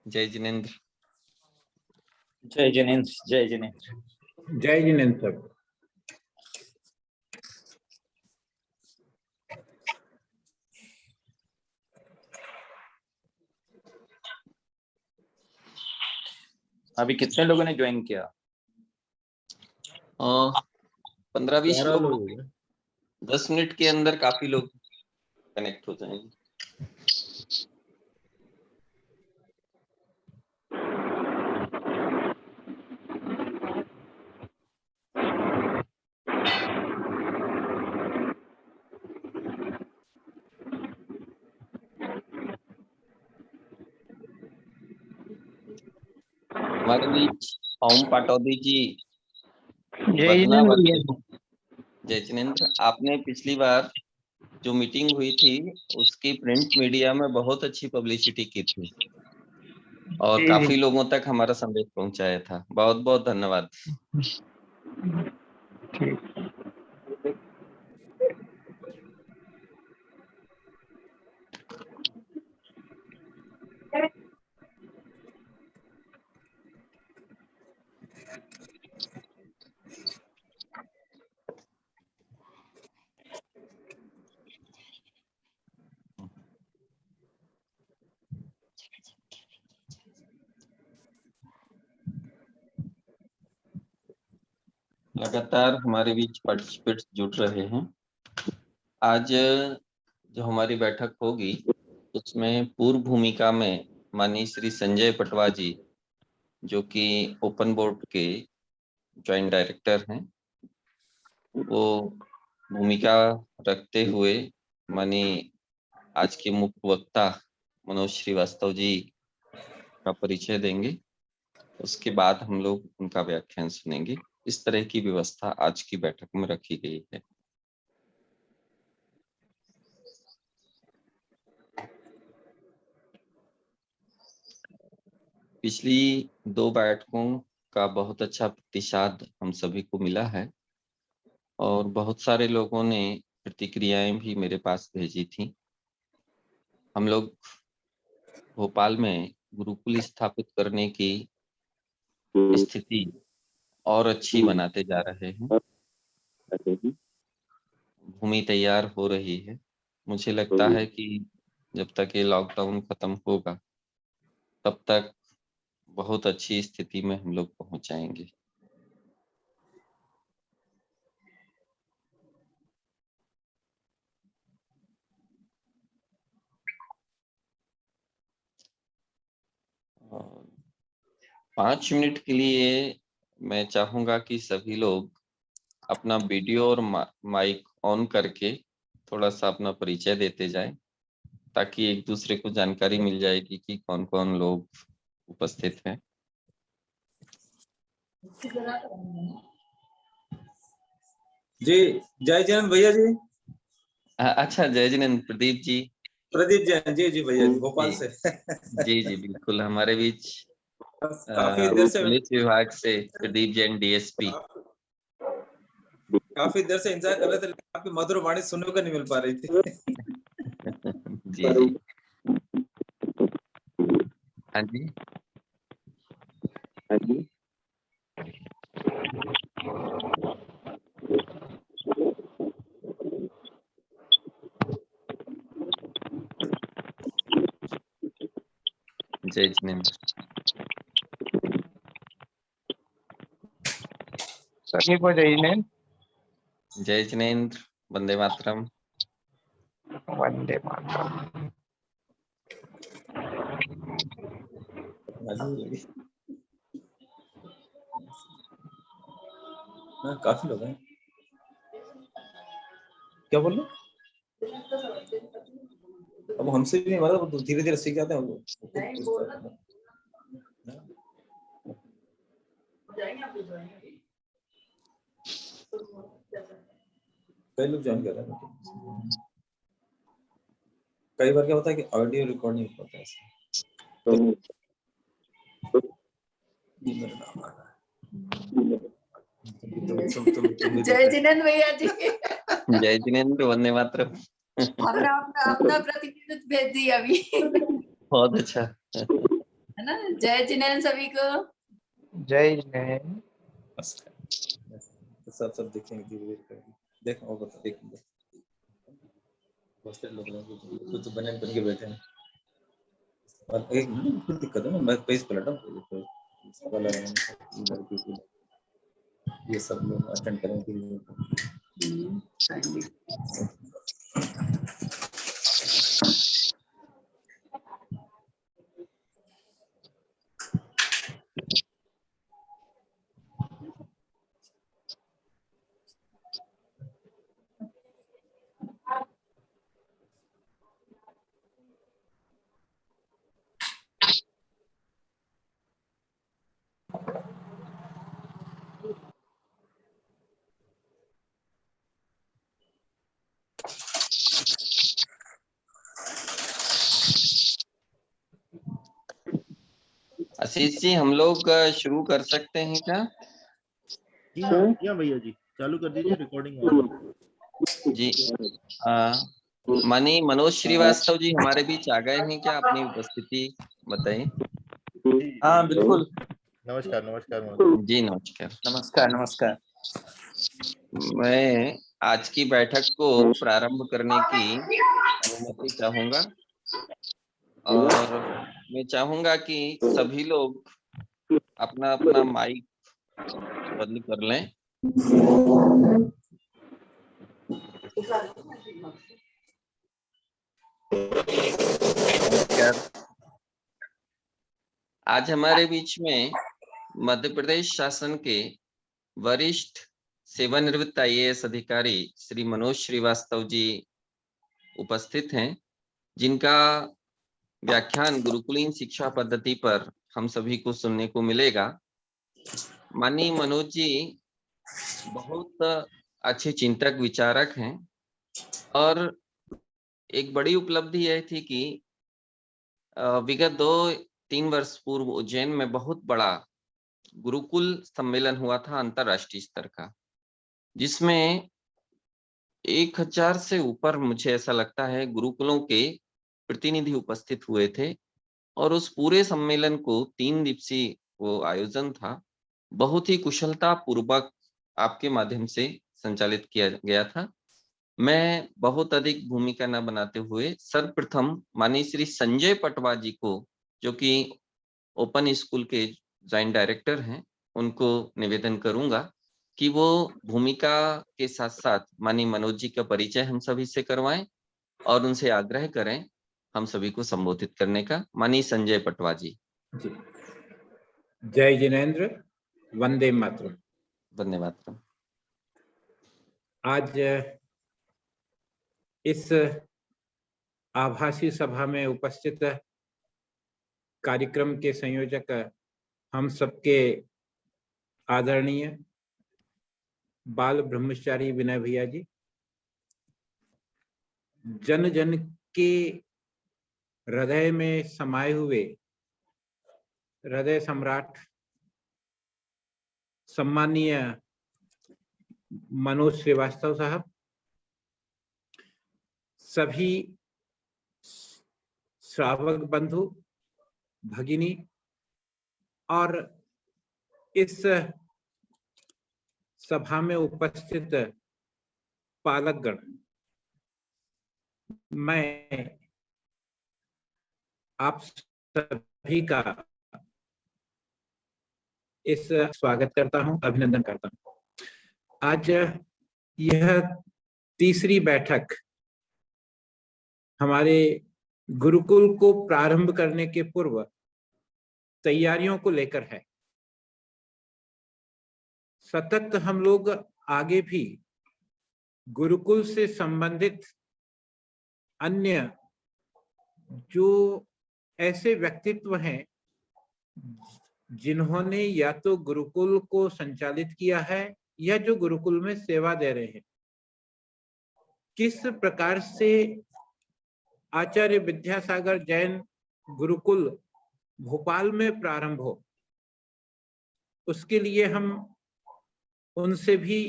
जय जिनेंद्र। जय जिनेंद्र। जय जिनेंद्र। जय जिनेंद्र सर। अभी कितने लोगों ने ज्वाइन किया? 15-20 11 लोग। लोग। 10 मिनट के अंदर काफी लोग कनेक्ट हो जाएंगे। हमारे बीच ओम पाटौदी जी बदनावर। जय जिनेंद्र, आपने पिछली बार जो मीटिंग हुई थी उसकी प्रिंट मीडिया में बहुत अच्छी पब्लिसिटी की थी और काफी लोगों तक हमारा संदेश पहुंचाया था। बहुत बहुत धन्यवाद। लगातार हमारे बीच पार्टिसिपेट्स जुड़ रहे हैं। आज जो हमारी बैठक होगी उसमें पूर्व भूमिका में माननीय श्री संजय पटवा जी, जो कि ओपन बोर्ड के ज्वाइंट डायरेक्टर हैं, वो भूमिका रखते हुए माननीय आज के मुख्य वक्ता मनोज श्रीवास्तव जी का परिचय देंगे। उसके बाद हम लोग उनका व्याख्यान सुनेंगे। इस तरह की व्यवस्था आज की बैठक में रखी गई है। पिछली 2 बैठकों का बहुत अच्छा प्रतिसाद हम सभी को मिला है और बहुत सारे लोगों ने प्रतिक्रियाएं भी मेरे पास भेजी थी। हम लोग भोपाल में गुरुकुल स्थापित करने की स्थिति और अच्छी बनाते जा रहे हैं। भूमि तैयार हो रही है। मुझे लगता है कि जब तक ये लॉकडाउन खत्म होगा तब तक बहुत अच्छी स्थिति में हम लोग पहुंच जाएंगे। और 5 मिनट के लिए मैं चाहूंगा कि सभी लोग अपना वीडियो और माइक ऑन करके थोड़ा सा अपना परिचय देते जाएं, ताकि एक दूसरे को जानकारी मिल जाएगी कि कौन कौन लोग उपस्थित हैं। जी जय जिनेंद्र भैया जी। अच्छा, जय जिनेंद्र। प्रदीप जी। प्रदीप जी। जी जी भैया जी, भोपाल से। जी जी बिल्कुल। हमारे बीच काफी देर से पुलिस विभाग से प्रदीप जैन डीएसपी। काफी देर से इंतजार कर रहे थे, लेकिन आपकी मधुर वाणी सुनने को नहीं मिल पा रही थी। जी जी। हाँ जी। हाँ जी। जय जिनेंद्र। सभी को जय जिनेंद्र। जय जिनेंद्र। वंदे मातरम। वंदे मातरम। काफी लोग हैं। क्या बोल रहे? अब हमसे भी नहीं, मतलब धीरे धीरे सीख जाते हैं हम लोग। कई लोग ज्वाइन कर रहे हैं। कई बार क्या होता है कि ऑडियो रिकॉर्ड नहीं होता है। मेरा नाम आ रहा है। जय जिनेंद्र भैया जी। जय जिनेंद्र। वंदे मातरम। हमने अपना प्रतिनिधित्व भेज दिया अभी। बहुत अच्छा। है ना। जय जिनेन्द्र सभी को। जय जिनेन्द्र। तो सब देखेंगे धीरे-धीरे करके। देखो और बता एक मिनट। हॉस्टल लोग कुछ तो बने बन के बैठे हैं। और एक मिनट कुछ दिक्कत है ना, मैं पेज पलटा हूँ वाला ये सब लोग अटेंड करेंगे। आशीष जी, हम लोग शुरू कर सकते हैं क्या? जी हाँ भैया जी, चालू कर दीजिए, रिकॉर्डिंग ऑन है। जी। माननीय मनोज श्रीवास्तव जी हमारे बीच आ गए हैं क्या? अपनी उपस्थिति बताइए। हाँ बिल्कुल। नमस्कार नमस्कार जी नमस्कार। नमस्कार नमस्कार। मैं आज की बैठक को प्रारंभ करने की अनुमति चाहूंगा और मैं चाहूंगा कि सभी लोग अपना अपना माइक बंद कर लें। नमस्कार। आज हमारे बीच में मध्य प्रदेश शासन के वरिष्ठ सेवानिवृत्त IAS अधिकारी श्री मनोज श्रीवास्तव जी उपस्थित हैं, जिनका व्याख्यान गुरुकुलीन शिक्षा पद्धति पर हम सभी को सुनने को मिलेगा। माननीय मनोज जी बहुत अच्छे चिंतक विचारक हैं और एक बड़ी उपलब्धि यह थी कि विगत 2-3 वर्ष पूर्व उज्जैन में बहुत बड़ा गुरुकुल सम्मेलन हुआ था अंतरराष्ट्रीय स्तर का, जिसमें 1000 से ऊपर, मुझे ऐसा लगता है, गुरुकुलों के प्रतिनिधि उपस्थित हुए थे और उस पूरे सम्मेलन को 3 दिवसीय वो आयोजन था, बहुत ही कुशलता पूर्वक आपके माध्यम से संचालित किया गया था। मैं बहुत अधिक भूमिका न बनाते हुए सर्वप्रथम माननीय श्री संजय पटवा जी को, जो कि ओपन स्कूल के जॉइंट डायरेक्टर हैं, उनको निवेदन करूंगा कि वो भूमिका के साथ साथ माननीय मनोज जी का परिचय हम सभी से करवाएं और उनसे आग्रह करें हम सभी को संबोधित करने का। माननीय संजय पटवा जी। जय जिनेन्द्र, वंदे मातरम। धन्यवाद। आज इस आभासी सभा में उपस्थित कार्यक्रम के संयोजक हम सबके आदरणीय बाल ब्रह्मचारी विनय भैया जी, जन जन के हृदय में समाये हुए हृदय सम्राट सम्मानीय मनोज श्रीवास्तव साहब, सभी श्रावक बंधु भगिनी और इस सभा में उपस्थित पालकगण, मैं आप सभी का इस स्वागत करता हूं, अभिनंदन करता हूं। आज यह तीसरी बैठक हमारे गुरुकुल को प्रारंभ करने के पूर्व तैयारियों को लेकर है। सतत हम लोग आगे भी गुरुकुल से संबंधित अन्य जो ऐसे व्यक्तित्व हैं जिन्होंने या तो गुरुकुल को संचालित किया है या जो गुरुकुल में सेवा दे रहे हैं, किस प्रकार से आचार्य विद्यासागर जैन गुरुकुल भोपाल में प्रारंभ हो, उसके लिए हम उनसे भी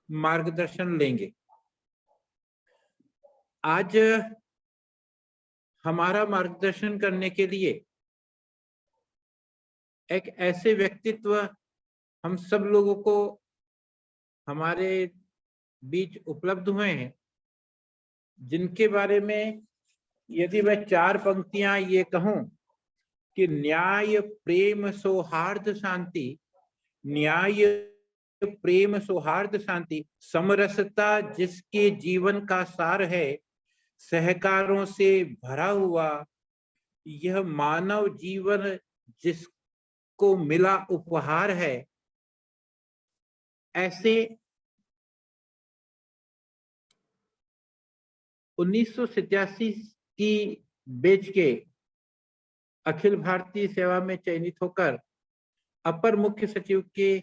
मार्गदर्शन लेंगे। आज हमारा मार्गदर्शन करने के लिए एक ऐसे व्यक्तित्व हम सब लोगों को हमारे बीच उपलब्ध हुए हैं, जिनके बारे में यदि मैं 4 पंक्तियां ये कहूं कि न्याय प्रेम सौहार्द शांति, न्याय प्रेम सौहार्द शांति, समरसता जिसके जीवन का सार है, सहकारों से भरा हुआ यह मानव जीवन जिसको मिला उपहार है, ऐसे 1987 की बैच के अखिल भारतीय सेवा में चयनित होकर अपर मुख्य सचिव के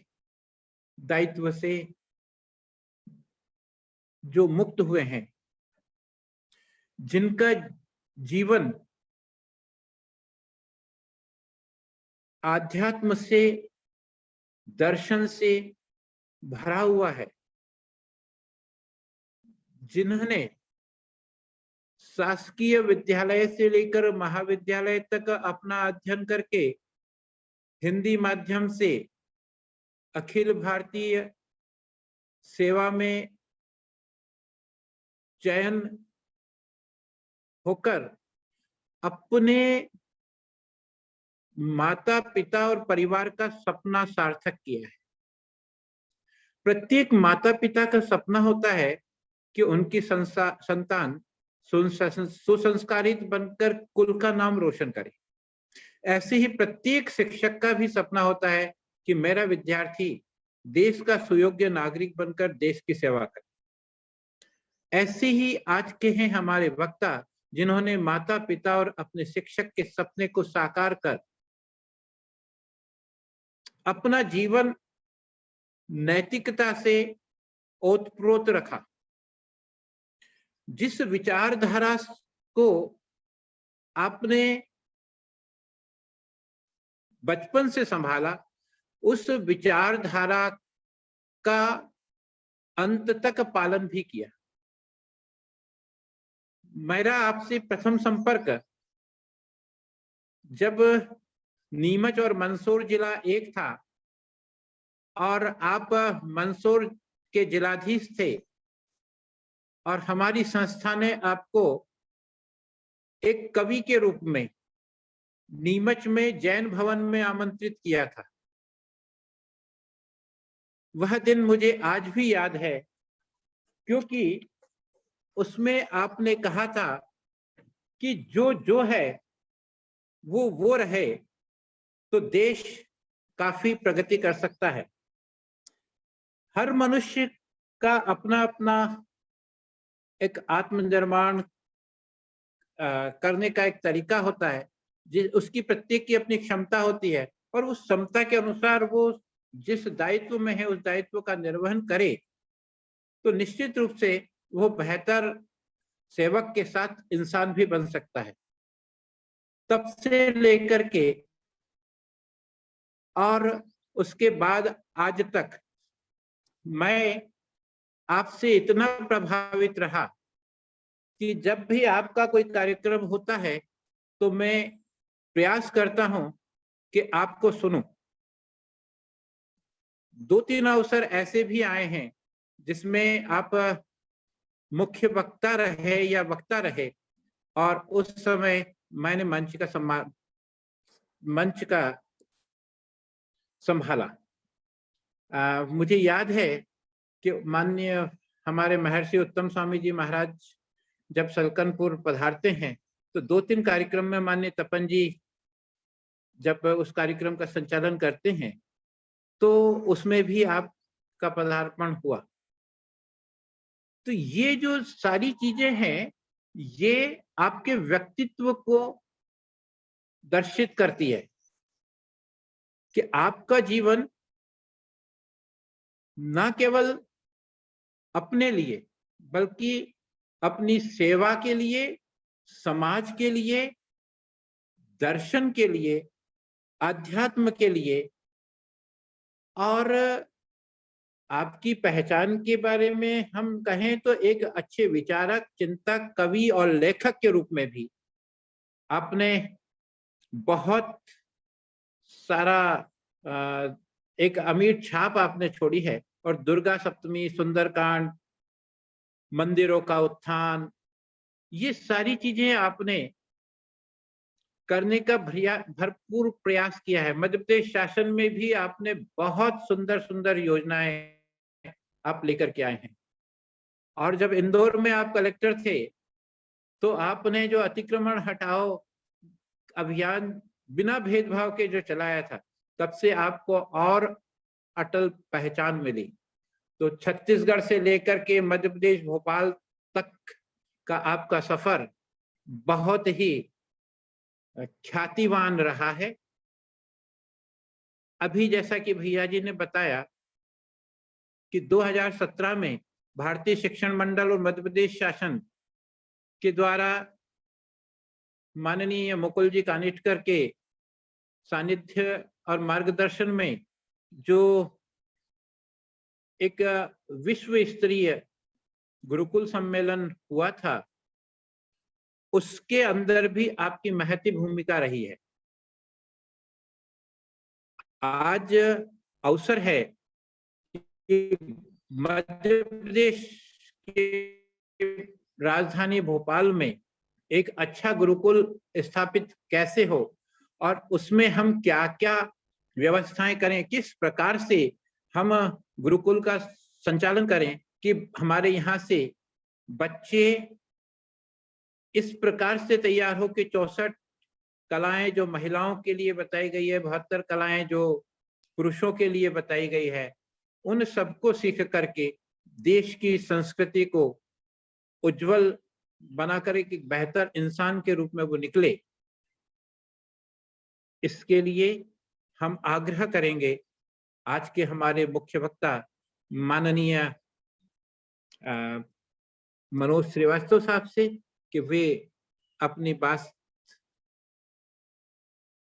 दायित्व से जो मुक्त हुए हैं, जिनका जीवन आध्यात्म से, दर्शन से भरा हुआ है, जिन्होंने शासकीय विद्यालय से लेकर महाविद्यालय तक अपना अध्ययन करके हिंदी माध्यम से अखिल भारतीय सेवा में चयन होकर अपने माता पिता और परिवार का सपना सार्थक किया है। प्रत्येक माता पिता का सपना होता है कि उनकी संतान सुसंस्कारित बनकर कुल का नाम रोशन करे। ऐसे ही प्रत्येक शिक्षक का भी सपना होता है कि मेरा विद्यार्थी देश का सुयोग्य नागरिक बनकर देश की सेवा करे। ऐसे ही आज के हैं हमारे वक्ता, जिन्होंने माता पिता और अपने शिक्षक के सपने को साकार कर अपना जीवन नैतिकता से ओतप्रोत रखा। जिस विचारधारा को आपने बचपन से संभाला, उस विचारधारा का अंत तक पालन भी किया। मेरा आपसे प्रथम संपर्क जब नीमच और मंदसौर जिला एक था और आप मंदसौर के जिलाधीश थे, और हमारी संस्था ने आपको एक कवि के रूप में नीमच में जैन भवन में आमंत्रित किया था। वह दिन मुझे आज भी याद है, क्योंकि उसमें आपने कहा था कि जो है वो रहे तो देश काफी प्रगति कर सकता है। हर मनुष्य का अपना अपना एक आत्मनिर्माण करने का एक तरीका होता है, उसकी प्रत्येक की अपनी क्षमता होती है, और उस क्षमता के अनुसार वो जिस दायित्व में है उस दायित्व का निर्वहन करे तो निश्चित रूप से वो बेहतर सेवक के साथ इंसान भी बन सकता है। तब से लेकर के और उसके बाद आज तक मैं आपसे इतना प्रभावित रहा कि जब भी आपका कोई कार्यक्रम होता है तो मैं प्रयास करता हूं कि आपको सुनूं। 2-3 अवसर ऐसे भी आए हैं जिसमें आप मुख्य वक्ता रहे या वक्ता रहे, और उस समय मैंने मंच का संभाला। मुझे याद है कि माननीय हमारे महर्षि उत्तम स्वामी जी महाराज जब सलकनपुर पधारते हैं तो 2-3 कार्यक्रम में माननीय तपन जी जब उस कार्यक्रम का संचालन करते हैं तो उसमें भी आपका पदार्पण हुआ। तो ये जो सारी चीजें हैं ये आपके व्यक्तित्व को दर्शित करती है कि आपका जीवन न केवल अपने लिए बल्कि अपनी सेवा के लिए, समाज के लिए, दर्शन के लिए, आध्यात्म के लिए और आपकी पहचान के बारे में हम कहें तो एक अच्छे विचारक, चिंतक, कवि और लेखक के रूप में भी आपने बहुत सारा एक अमीर छाप आपने छोड़ी है। और दुर्गा सप्तमी, सुंदरकांड, मंदिरों का उत्थान, ये सारी चीजें आपने करने का भरपूर प्रयास किया है। मध्य प्रदेश शासन में भी आपने बहुत सुंदर सुंदर योजनाएं आप लेकर के आए हैं। और जब इंदौर में आप कलेक्टर थे तो आपने जो अतिक्रमण हटाओ अभियान बिना भेदभाव के जो चलाया था, तब से आपको और अटल पहचान मिली। तो छत्तीसगढ़ से लेकर के मध्य प्रदेश भोपाल तक का आपका सफर बहुत ही ख्यातिवान रहा है। अभी जैसा कि भैया जी ने बताया कि 2017 में भारतीय शिक्षण मंडल और मध्य प्रदेश शासन के द्वारा माननीय मुकुल जी कानिटकर के सानिध्य और मार्गदर्शन में जो एक विश्व स्तरीय गुरुकुल सम्मेलन हुआ था, उसके अंदर भी आपकी महती भूमिका रही है। आज अवसर है कि मध्य प्रदेश के राजधानी भोपाल में एक अच्छा गुरुकुल स्थापित कैसे हो और उसमें हम क्या क्या व्यवस्थाएं करें, किस प्रकार से हम गुरुकुल का संचालन करें कि हमारे यहाँ से बच्चे इस प्रकार से तैयार हो कि 64 कलाएं जो महिलाओं के लिए बताई गई है, 72 कलाएं जो पुरुषों के लिए बताई गई है, उन सबको सीख करके देश की संस्कृति को उज्जवल बनाकर एक बेहतर इंसान के रूप में वो निकले। इसके लिए हम आग्रह करेंगे आज के हमारे मुख्य वक्ता माननीय मनोज श्रीवास्तव साहब से कि वे अपनी बात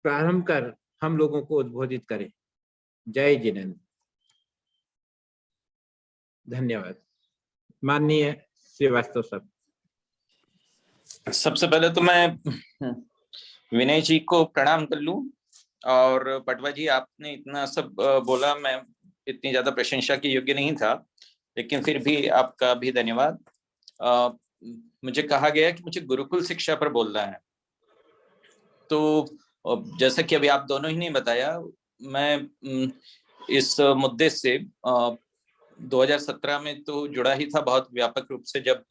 प्रारंभ कर हम लोगों को उद्बोधित करें। जय जिनेंद्र। धन्यवाद। माननीय श्रीवास्तव साहब। सबसे पहले तो मैं विनय जी को प्रणाम कर लूं, और पटवा जी आपने इतना सब बोला, मैं इतनी ज्यादा प्रशंसा के योग्य नहीं था, लेकिन फिर भी आपका भी धन्यवाद। मुझे कहा गया कि मुझे गुरुकुल शिक्षा पर बोलना है, तो जैसा कि अभी आप दोनों ही ने बताया, मैं इस मुद्दे से 2017 में तो जुड़ा ही था बहुत व्यापक रूप से, जब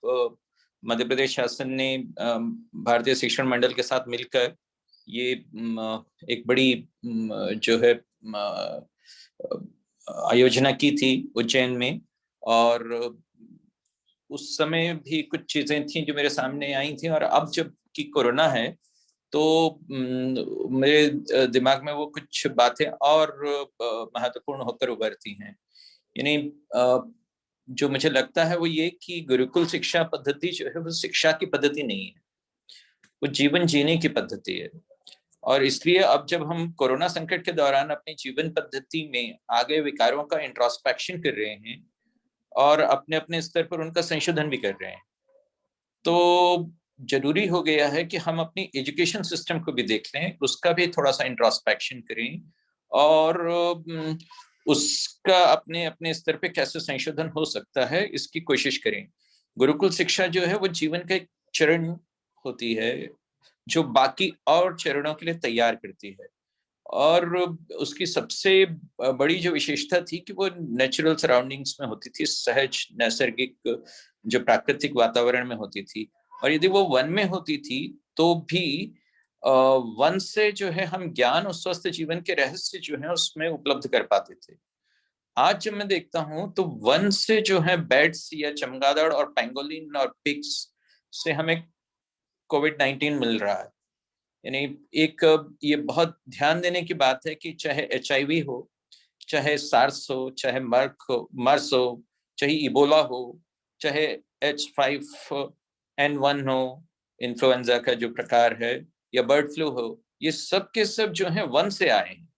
मध्य प्रदेश शासन ने भारतीय शिक्षण मंडल के साथ मिलकर ये एक बड़ी जो है आयोजना की थी उज्जैन में। और उस समय भी कुछ चीजें थी जो मेरे सामने आई थी, और अब जब कि कोरोना है तो मेरे दिमाग में वो कुछ बातें और महत्वपूर्ण होकर उभरती हैं। यानी जो मुझे लगता है वो ये कि गुरुकुल शिक्षा पद्धति जो है वो शिक्षा की पद्धति नहीं है, वो जीवन जीने की पद्धति है। और इसलिए अब जब हम कोरोना संकट के दौरान अपनी जीवन पद्धति में आगे विकारों का इंट्रोस्पेक्शन कर रहे हैं और अपने अपने स्तर पर उनका संशोधन भी कर रहे हैं, तो जरूरी हो गया है कि हम अपनी एजुकेशन सिस्टम को भी देख लें, उसका भी थोड़ा सा इंट्रोस्पेक्शन करें और उसका अपने अपने स्तर पे कैसे संशोधन हो सकता है इसकी कोशिश करें। गुरुकुल शिक्षा जो है वो जीवन का एक चरण होती है जो बाकी और चरणों के लिए तैयार करती है, और उसकी सबसे बड़ी जो विशेषता थी कि वो नेचुरल सराउंडिंग्स में होती थी, सहज नैसर्गिक जो प्राकृतिक वातावरण में होती थी। और यदि वो वन में होती थी तो भी वन से जो है हम ज्ञान और स्वस्थ जीवन के रहस्य जो है उसमें उपलब्ध कर पाते थे। आज जब मैं देखता हूं तो वन से जो है बैट्स या चमगादड़ और पेंगोलिन और पिग्स से हमें कोविड-19 मिल रहा है। यानी एक ये बहुत ध्यान देने की बात है कि चाहे HIV हो, चाहे सार्स हो, चाहे मर्स हो, चाहे इबोला हो, चाहे H5N1 हो, इन्फ्लुएंजा का जो प्रकार है, या बर्ड फ्लू हो, ये सब के सब जो है वन से आए हैं।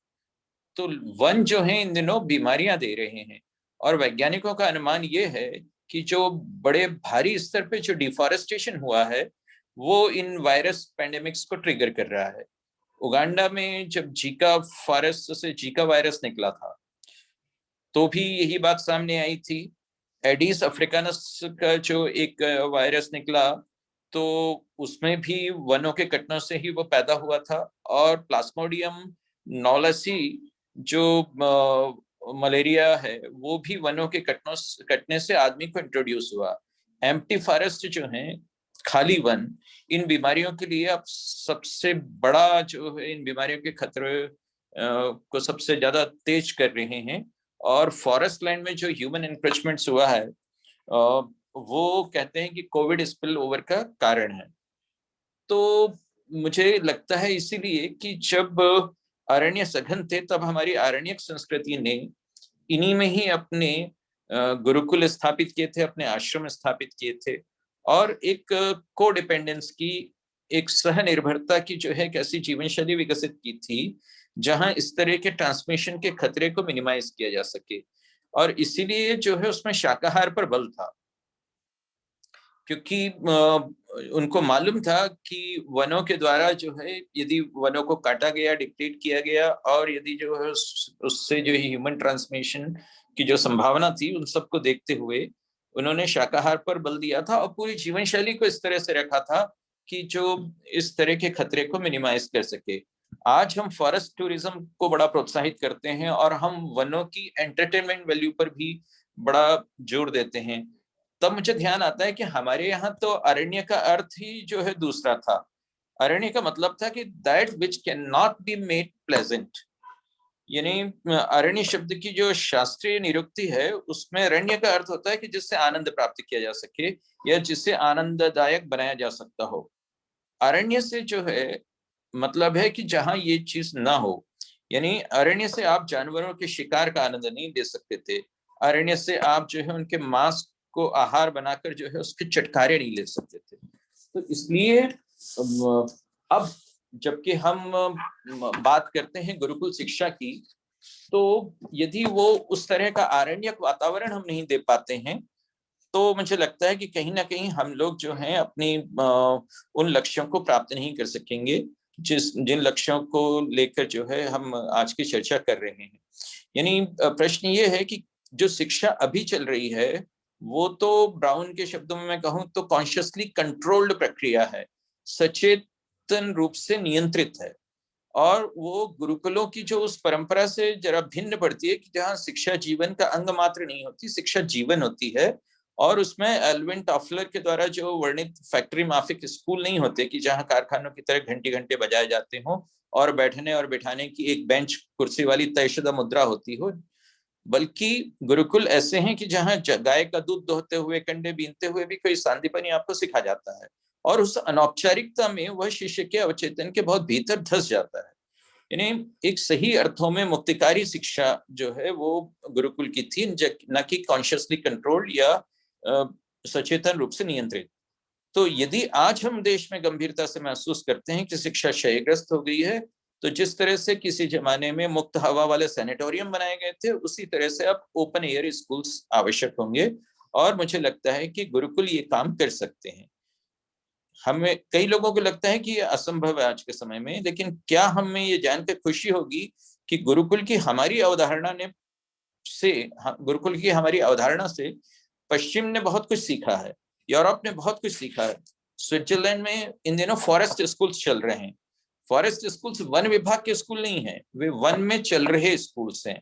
तो वन जो है इन दिनों बीमारियां दे रहे हैं, और वैज्ञानिकों का अनुमान ये है कि जो बड़े भारी स्तर पे जो डिफॉरेस्टेशन हुआ है वो इन वायरस पैंडेमिक्स को ट्रिगर कर रहा है। उगांडा में जब जीका वायरस निकला था तो भी यही बात सामने आई थी। एडिस अफ्रीकानस का जो एक वायरस निकला तो उसमें भी वनों के कटने से ही वो पैदा हुआ था। और प्लाज्मोडियम नॉलेसी जो मलेरिया है वो भी वनों के कटने से आदमी को इंट्रोड्यूस हुआ। एम्प्टी फॉरेस्ट जो है, खाली वन, इन बीमारियों के लिए अब सबसे बड़ा जो है, इन बीमारियों के खतरे को सबसे ज्यादा तेज कर रहे हैं। और फॉरेस्ट लैंड में जो ह्यूमन एनक्रोचमेंट्स हुआ है वो कहते हैं कि कोविड स्पिल ओवर का कारण है। तो मुझे लगता है इसीलिए कि जब अरण्य सघन थे तब हमारी आरण्यक संस्कृति ने इन्हीं में ही अपने गुरुकुल स्थापित किए थे, अपने आश्रम स्थापित किए थे और एक कोडिपेंडेंस की, एक सहनिर्भरता की जो है एक ऐसी जीवन शैली विकसित की थी जहां इस तरह के ट्रांसमिशन के खतरे को मिनिमाइज किया जा सके। और इसीलिए जो है उसमें शाकाहार पर बल था, क्योंकि उनको मालूम था कि वनों के द्वारा जो है यदि वनों को काटा गया, डिप्लीट किया गया और यदि जो है उससे जो ह्यूमन ट्रांसमिशन की जो संभावना थी, उन सबको देखते हुए उन्होंने शाकाहार पर बल दिया था और पूरी जीवन शैली को इस तरह से रखा था कि जो इस तरह के खतरे को मिनिमाइज कर सके। आज हम फॉरेस्ट टूरिज्म को बड़ा प्रोत्साहित करते हैं और हम वनों की एंटरटेनमेंट वैल्यू पर भी बड़ा जोर देते हैं। तब मुझे ध्यान आता है कि हमारे यहाँ तो अरण्य का अर्थ ही जो है दूसरा था। अरण्य का मतलब था कि that which can not be made pleasant, यानी अरण्य शब्द की जो शास्त्रीय निरुक्ति है उसमें अरण्य का अर्थ होता है कि जिससे आनंद प्राप्त किया जा सके या जिससे आनंददायक बनाया जा सकता हो। अरण्य से जो है मतलब है कि जहां ये चीज ना हो, यानी अरण्य से आप जानवरों के शिकार का आनंद नहीं ले सकते थे, अरण्य से आप जो है उनके मांस को आहार बनाकर जो है उसके चटकारे नहीं ले सकते थे। तो इसलिए अब जबकि हम बात करते हैं गुरुकुल शिक्षा की, तो यदि वो उस तरह का आरण्यक वातावरण हम नहीं दे पाते हैं तो मुझे लगता है कि कहीं ना कहीं हम लोग जो हैं अपनी उन लक्ष्यों को प्राप्त नहीं कर सकेंगे जिन लक्ष्यों को लेकर जो है हम आज की चर्चा कर रहे हैं। यानी प्रश्न ये है कि जो शिक्षा अभी चल रही है वो तो ब्राउन के शब्दों में मैं कहूं तो कॉन्शियसली कंट्रोल्ड प्रक्रिया है, सचेतन रूप से नियंत्रित है। और वो गुरुकुलों की जो उस परंपरा से जरा भिन्न पड़ती है कि जहाँ शिक्षा जीवन का अंग मात्र नहीं होती, शिक्षा जीवन होती है। और उसमें एल्विन टॉफलर के द्वारा जो वर्णित फैक्ट्री माफिक स्कूल नहीं होते कि जहाँ कारखानों की तरह घंटे घंटे बजाए जाते हों और बैठने और बैठाने की एक बेंच कुर्सी वाली तयशुदा मुद्रा होती हो, बल्कि गुरुकुल ऐसे हैं कि जहाँ गाय का दूध दोहते हुए, कंडे बीनते हुए भी कोई सांदीपनी आपको सिखा जाता है और उस अनौपचारिकता में वह शिष्य के अवचेतन के बहुत भीतर धस जाता है। यानी एक सही अर्थों में मुक्तिकारी शिक्षा जो है वो गुरुकुल की थी, न कि कॉन्शियसली कंट्रोल्ड या सचेतन रूप से नियंत्रित। तो यदि आज हम देश में गंभीरता से महसूस करते हैं कि शिक्षा क्षयग्रस्त हो गई है, तो जिस तरह से किसी जमाने में मुक्त हवा वाले सैनिटोरियम बनाए गए थे उसी तरह से अब ओपन एयर स्कूल्स आवश्यक होंगे। और मुझे लगता है कि गुरुकुल ये काम कर सकते हैं। हमें कई लोगों को लगता है कि ये असंभव है आज के समय में, लेकिन क्या हमें ये जानकर खुशी होगी कि गुरुकुल की हमारी अवधारणा से पश्चिम ने बहुत कुछ सीखा है, यूरोप ने बहुत कुछ सीखा है। स्विट्जरलैंड में इन दिनों फॉरेस्ट स्कूल्स चल रहे हैं। फॉरेस्ट स्कूल्स वन विभाग के स्कूल नहीं है, वे वन में चल रहे स्कूल्स हैं।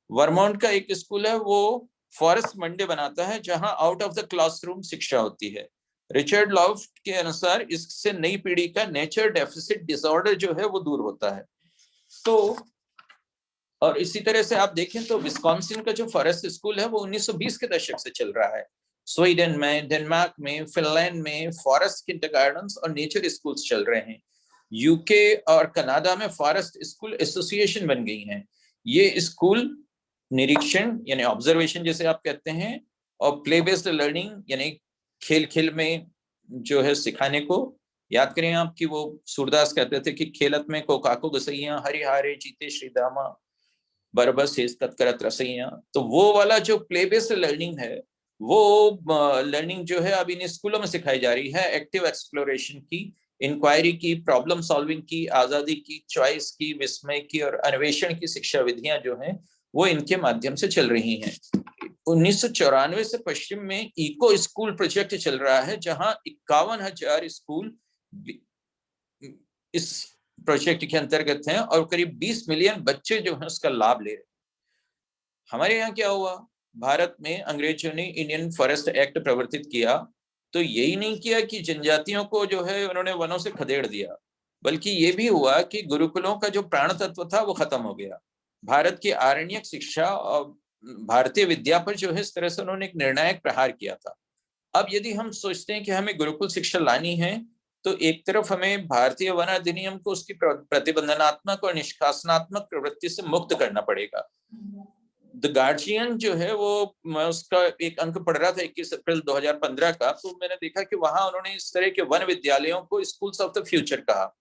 वर्मोंट का एक स्कूल है वो फॉरेस्ट मंडे बनाता है जहां आउट ऑफ द क्लासरूम शिक्षा होती है। रिचर्ड लॉफ्ट के अनुसार इससे नई पीढ़ी का नेचर डेफिसिट डिसऑर्डर जो है वो दूर होता है। तो और इसी तरह से आप देखें तो विस्कॉन्सिन का जो फॉरेस्ट स्कूल है वो 1920 के दशक से चल रहा है। स्वीडन में, डेनमार्क में, फिनलैंड में फॉरेस्ट किंडरगार्टन्स और नेचर स्कूल्स चल रहे हैं। यूके और कनाडा में फॉरेस्ट स्कूल एसोसिएशन बन गई हैं। ये स्कूल निरीक्षण यानी ऑब्जर्वेशन जैसे आप कहते हैं और प्ले बेस्ड लर्निंग यानी खेल खेल में जो है सिखाने को, याद करें आप कि वो सूरदास कहते थे कि खेलत में को काको गसैया हरिहारे जीते श्रीदामा बरबस करत रसैया। तो वो वाला जो प्ले बेस्ड लर्निंग है वो लर्निंग जो है अब इन स्कूलों में सिखाई जा रही है, एक्टिव एक्सप्लोरेशन की, इंक्वायरी की, प्रॉब्लम सॉल्विंग की, आजादी की, चॉइस की, विस्मय की और अन्वेषण की शिक्षा विधियां जो हैं वो इनके माध्यम से चल रही हैं। 1994 से पश्चिम में इको स्कूल प्रोजेक्ट चल रहा है, जहां 51,000 स्कूल इस प्रोजेक्ट के अंतर्गत हैं और करीब 20 मिलियन बच्चे जो हैं उसका लाभ ले रहे हैं। हमारे यहाँ क्या हुआ, भारत में अंग्रेजों ने इंडियन फॉरेस्ट एक्ट प्रवर्तित किया, तो यही नहीं किया कि जनजातियों को जो है उन्होंने वनों से खदेड़ दिया, बल्कि ये भी हुआ कि गुरुकुलों का जो प्राण तत्व था वो खत्म हो गया। भारत की आरण्यक शिक्षा और भारतीय विद्या पर जो है इस तरह से उन्होंने एक निर्णायक प्रहार किया था। अब यदि हम सोचते हैं कि हमें गुरुकुल शिक्षा लानी है, तो एक तरफ हमें भारतीय वन अधिनियम को उसकी प्रतिबंधनात्मक और निष्कासनात्मक प्रवृत्ति से मुक्त करना पड़ेगा। द गार्जियन जो है वो, मैं उसका एक अंक पढ़ रहा था 21 अप्रैल 2015 का, तो मैंने देखा कि वहां उन्होंने इस तरह के वन विद्यालयों को स्कूल्स ऑफ द फ्यूचर कहा,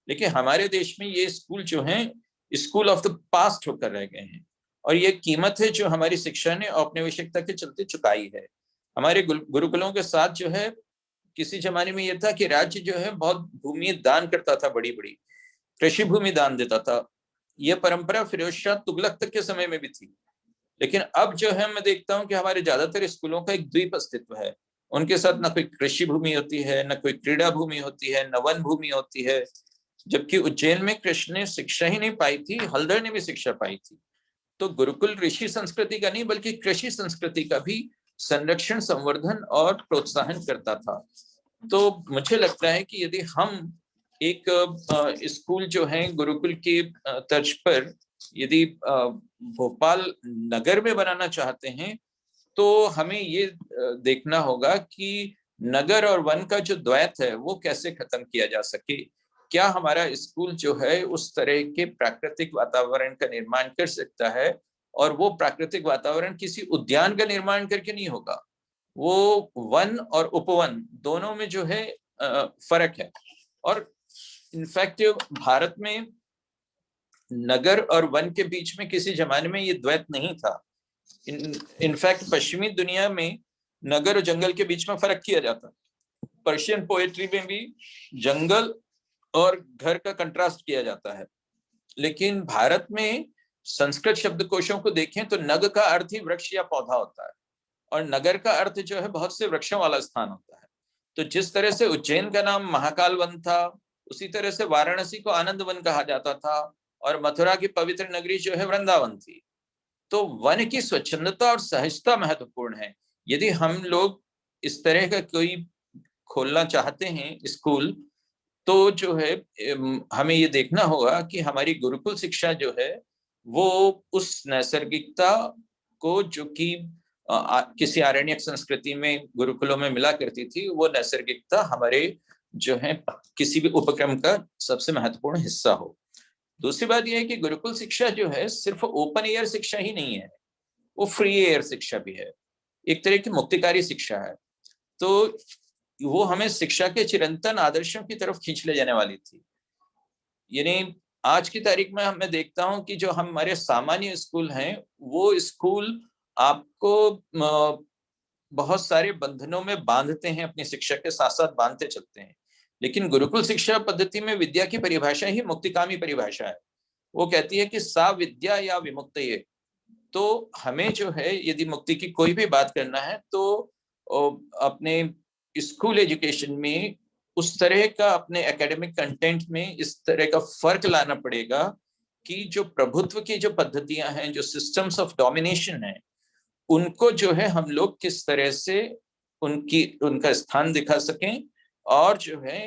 लेकिन हमारे देश में ये स्कूल जो हैं स्कूल ऑफ द पास्ट होकर रह गए हैं। और ये कीमत है जो हमारी शिक्षा ने औपनिवेशिकता के चलते चुकाई है। हमारे गुरुकुलों के साथ जो है, किसी जमाने में यह था कि राज्य जो है बहुत भूमि दान करता था, बड़ी बड़ी कृषि भूमि दान देता था। यह परंपरा फिरोज शाह तुगलक तक के समय में भी थी, लेकिन अब जो है मैं देखता हूं कि हमारे ज्यादातर स्कूलों का एक द्वीप अस्तित्व है। उनके साथ न कोई कृषि भूमि होती है, न कोई क्रीड़ा भूमि होती है, न वन भूमि होती है। जबकि उज्जैन में कृष्ण ने शिक्षा ही नहीं पाई थी, हल्दर ने भी शिक्षा पाई थी। तो गुरुकुल ऋषि संस्कृति का नहीं बल्कि कृषि संस्कृति का भी संरक्षण, संवर्धन और प्रोत्साहन करता था। तो मुझे लगता है कि यदि हम एक स्कूल जो है गुरुकुल की तर्ज पर यदि भोपाल नगर में बनाना चाहते हैं, तो हमें ये देखना होगा कि नगर और वन का जो द्वैत है वो कैसे खत्म किया जा सके। क्या हमारा स्कूल जो है उस तरह के प्राकृतिक वातावरण का निर्माण कर सकता है, और वो प्राकृतिक वातावरण किसी उद्यान का निर्माण करके नहीं होगा, वो वन और उपवन दोनों में जो है फर्क है। और इनफैक्ट भारत में नगर और वन के बीच में किसी जमाने में ये द्वैत नहीं था। इनफैक्ट पश्चिमी दुनिया में नगर और जंगल के बीच में फर्क किया जाता है। पर्शियन पोएट्री में भी जंगल और घर का कंट्रास्ट किया जाता है। लेकिन भारत में संस्कृत शब्दकोशों को देखें तो नग का अर्थ ही वृक्ष या पौधा होता है, और नगर का अर्थ जो है बहुत से वृक्षों वाला स्थान होता है। तो जिस तरह से उज्जैन का नाम महाकाल वन था, उसी तरह से वाराणसी को आनंद वन कहा जाता था, और मथुरा की पवित्र नगरी जो है वृंदावन थी। तो वन की स्वच्छंदता और सहजता महत्वपूर्ण है। यदि हम लोग इस तरह का कोई खोलना चाहते हैं स्कूल, तो जो है हमें ये देखना होगा कि हमारी गुरुकुल शिक्षा जो है वो उस नैसर्गिकता को, जो कि किसी आरण्यक संस्कृति में गुरुकुलों में मिला करती थी, वो नैसर्गिकता हमारे जो है किसी भी उपक्रम का सबसे महत्वपूर्ण हिस्सा हो। दूसरी बात यह है कि गुरुकुल शिक्षा जो है सिर्फ ओपन एयर शिक्षा ही नहीं है, वो फ्री एयर शिक्षा भी है, एक तरह की मुक्तिकारी शिक्षा है। तो वो हमें शिक्षा के चिरंतन आदर्शों की तरफ खींच ले जाने वाली थी। यानी आज की तारीख में मैं देखता हूं कि जो हमारे सामान्य स्कूल हैं, वो स्कूल आपको बहुत सारे बंधनों में बांधते हैं, अपनी शिक्षा के साथ साथ बांधते चलते हैं। लेकिन गुरुकुल शिक्षा पद्धति में विद्या की परिभाषा ही मुक्तिकामी परिभाषा है। वो कहती है कि सा विद्या या विमुक्तये। तो हमें जो है यदि मुक्ति की कोई भी बात करना है, तो अपने स्कूल एजुकेशन में उस तरह का, अपने एकेडमिक कंटेंट में इस तरह का फर्क लाना पड़ेगा कि जो प्रभुत्व की जो पद्धतियां हैं, जो सिस्टम्स ऑफ डोमिनेशन है, उनको जो है हम लोग किस तरह से उनका स्थान दिखा सकें, और जो है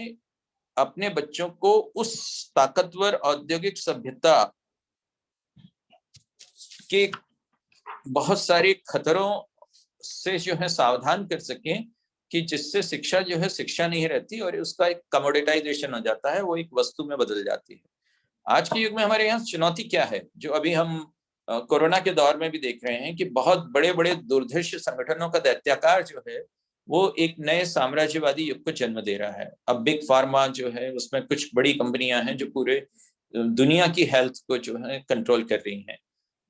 अपने बच्चों को उस ताकतवर औद्योगिक सभ्यता के बहुत सारे खतरों से जो है सावधान कर सकें, कि जिससे शिक्षा जो है शिक्षा नहीं रहती और उसका एक कमोडिटाइजेशन हो जाता है, वो एक वस्तु में बदल जाती है। आज के युग में हमारे यहाँ चुनौती क्या है, जो अभी हम कोरोना के दौर में भी देख रहे हैं कि बहुत बड़े बड़े दुर्धर्ष संगठनों का दैत्याकार जो है वो एक नए साम्राज्यवादी युग को जन्म दे रहा है। अब बिग फार्मा जो है, उसमें कुछ बड़ी कंपनियां हैं जो पूरे दुनिया की हेल्थ को जो है कंट्रोल कर रही हैं।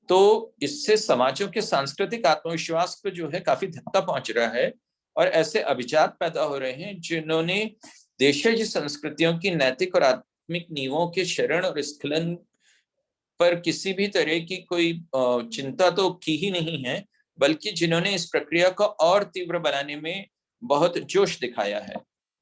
तो इससे समाजों के सांस्कृतिक आत्मविश्वास को जो है काफी धक्का पहुंच रहा है, और ऐसे अभिजात पैदा हो रहे हैं जिन्होंने देशज संस्कृतियों की नैतिक और आत्मिक नींवों के शरण और स्खलन पर किसी भी तरह की कोई चिंता तो की ही नहीं है, बल्कि जिन्होंने इस प्रक्रिया को और तीव्र बनाने में बहुत जोश दिखाया है।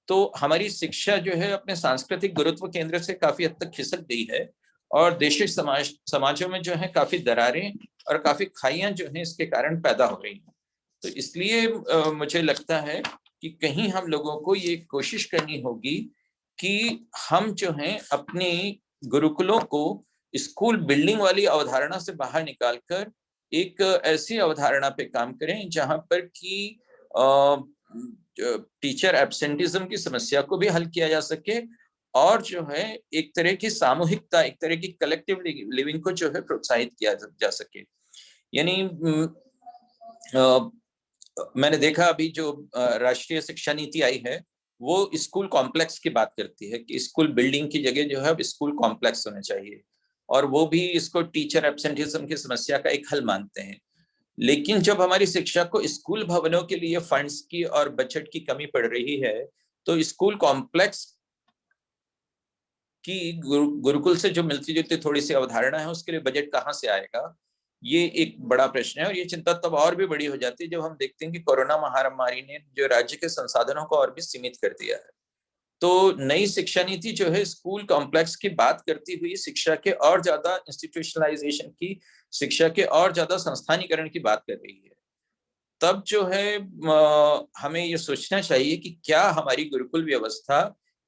तो हमारी शिक्षा जो है अपने सांस्कृतिक गुरुत्व केंद्र से काफी हद तक खिसक गई है और देशी समाजों में जो है काफी दरारें और काफी खाइयां जो है इसके कारण पैदा हो रही हैं। तो इसलिए मुझे लगता है कि कहीं हम लोगों को ये कोशिश करनी होगी कि हम जो है अपनी गुरुकुलों को स्कूल बिल्डिंग वाली अवधारणा से बाहर निकालकर एक ऐसी अवधारणा पे काम करें जहां पर कि टीचर एब्सेंटिज्म की समस्या को भी हल किया जा सके और जो है एक तरह की सामूहिकता, एक तरह की कलेक्टिव लिविंग को जो है प्रोत्साहित किया जा सके। यानी मैंने देखा अभी जो राष्ट्रीय शिक्षा नीति आई है वो स्कूल कॉम्प्लेक्स की बात करती है कि स्कूल बिल्डिंग की जगह जो है अब स्कूल कॉम्प्लेक्स होने चाहिए, और वो भी इसको टीचर एब्सेंटिज्म की समस्या का एक हल मानते हैं। लेकिन जब हमारी शिक्षा को स्कूल भवनों के लिए फंड्स की और बजट की कमी पड़ रही है तो स्कूल कॉम्प्लेक्स की गुरुकुल से जो मिलती जुलती थोड़ी सी अवधारणा है उसके लिए बजट कहाँ से आएगा, ये एक बड़ा प्रश्न है। और ये चिंता तब और भी बड़ी हो जाती है जब हम देखते हैं कि कोरोना महामारी ने जो राज्य के संसाधनों को और भी सीमित कर दिया है। तो नई शिक्षा नीति जो है स्कूल कॉम्प्लेक्स की बात करती हुई शिक्षा के और ज्यादा इंस्टीट्यूशनलाइजेशन की, शिक्षा के और ज्यादा संस्थानीकरण की बात कर रही है। तब जो है हमें ये सोचना चाहिए कि क्या हमारी गुरुकुल व्यवस्था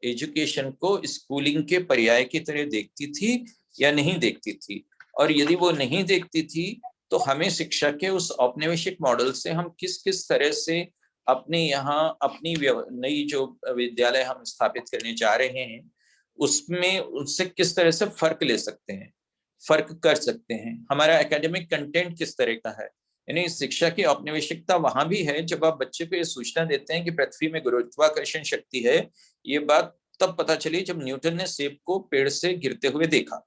एजुकेशन को स्कूलिंग के पर्याय की तरह देखती थी या नहीं देखती थी, और यदि वो नहीं देखती थी तो हमें शिक्षा के उस औपनिवेशिक मॉडल से हम किस किस तरह से अपने यहाँ अपनी नई जो विद्यालय हम स्थापित करने जा रहे हैं उसमें उससे किस तरह से फर्क ले सकते हैं, फर्क कर सकते हैं। हमारा एकेडमिक कंटेंट किस तरह का है, यानी शिक्षा की औपनिवेशिकता वहां भी है जब आप बच्चे को ये सूचना देते हैं कि पृथ्वी में गुरुत्वाकर्षण शक्ति है। ये बात तब पता चली जब न्यूटन ने सेब को पेड़ से गिरते हुए देखा।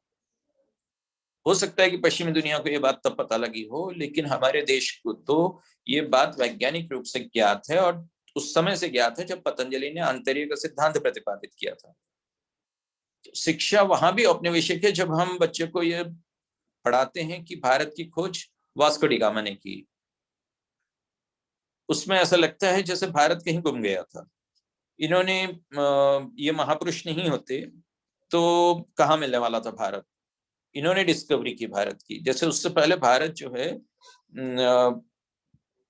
हो सकता है कि पश्चिमी दुनिया को ये बात तब पता लगी हो, लेकिन हमारे देश को तो ये बात वैज्ञानिक रूप से ज्ञात है और उस समय से ज्ञात है जब पतंजलि ने आंतर्य का सिद्धांत प्रतिपादित किया था। शिक्षा वहां भी औपनिवेशिक है जब हम बच्चे को ये पढ़ाते हैं कि भारत की खोज वास्को डी गामा ने की। उसमें ऐसा लगता है जैसे भारत कहीं गुम गया था। इन्होंने ये महापुरुष नहीं होते तो कहाँ मिलने वाला था भारत। इन्होंने डिस्कवरी की भारत की, जैसे उससे पहले भारत जो है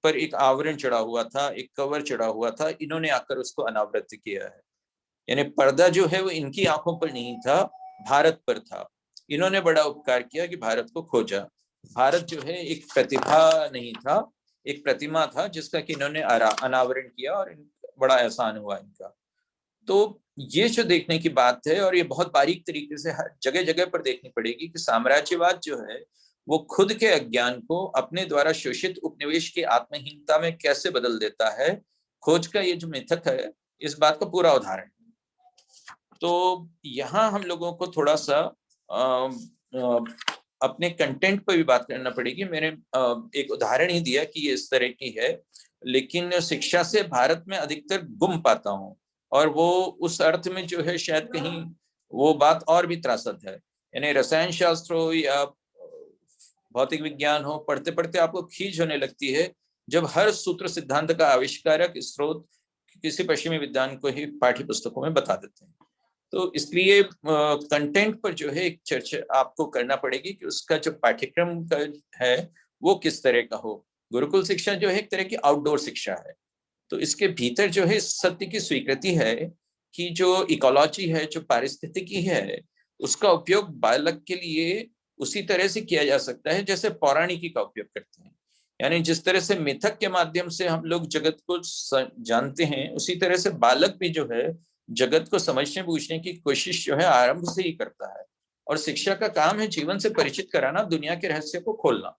पर एक आवरण चढ़ा हुआ था, एक कवर चढ़ा हुआ था, इन्होंने आकर उसको अनावृत किया है। यानी पर्दा जो है वो इनकी आंखों पर नहीं था, भारत पर था। इन्होंने बड़ा उपकार किया कि भारत को खोजा। भारत जो है एक प्रतिभा नहीं था, एक प्रतिमा था जिसका कि इन्होंने अनावरण किया और बड़ा एहसान हुआ इनका। तो ये जो देखने की बात है और ये बहुत बारीक तरीके से हर जगह जगह पर देखनी पड़ेगी कि साम्राज्यवाद जो है वो खुद के अज्ञान को अपने द्वारा शोषित उपनिवेश की आत्महीनता में कैसे बदल देता है। खोज का ये जो मिथक है इस बात का पूरा उदाहरण है। तो यहाँ हम लोगों को थोड़ा सा अपने कंटेंट पर भी बात करना पड़ेगी। मैंने एक उदाहरण ही दिया कि ये इस तरह की है, लेकिन शिक्षा से भारत में अधिकतर गुम पाता हूँ, और वो उस अर्थ में जो है शायद कहीं वो बात और भी त्रासद है। यानी रसायन शास्त्र हो या भौतिक विज्ञान हो, पढ़ते पढ़ते आपको खींच होने लगती है जब हर सूत्र सिद्धांत का आविष्कारक स्रोत किसी पश्चिमी विद्वान को ही पाठ्य पुस्तकों में बता देते हैं। तो इसलिए कंटेंट पर जो है एक चर्चा आपको करना पड़ेगी कि उसका जो पाठ्यक्रम का है वो किस तरह का हो। गुरुकुल शिक्षा जो है एक तरह की आउटडोर शिक्षा है, तो इसके भीतर जो है सत्य की स्वीकृति है कि जो इकोलॉजी है, जो पारिस्थितिकी है, उसका उपयोग बालक के लिए उसी तरह से किया जा सकता है जैसे पौराणिकी का उपयोग करते हैं। यानी जिस तरह से मिथक के माध्यम से हम लोग जगत को जानते हैं, उसी तरह से बालक भी जो है जगत को समझने बूझने की कोशिश जो है आरंभ से ही करता है। और शिक्षा का काम है जीवन से परिचित कराना, दुनिया के रहस्य को खोलना।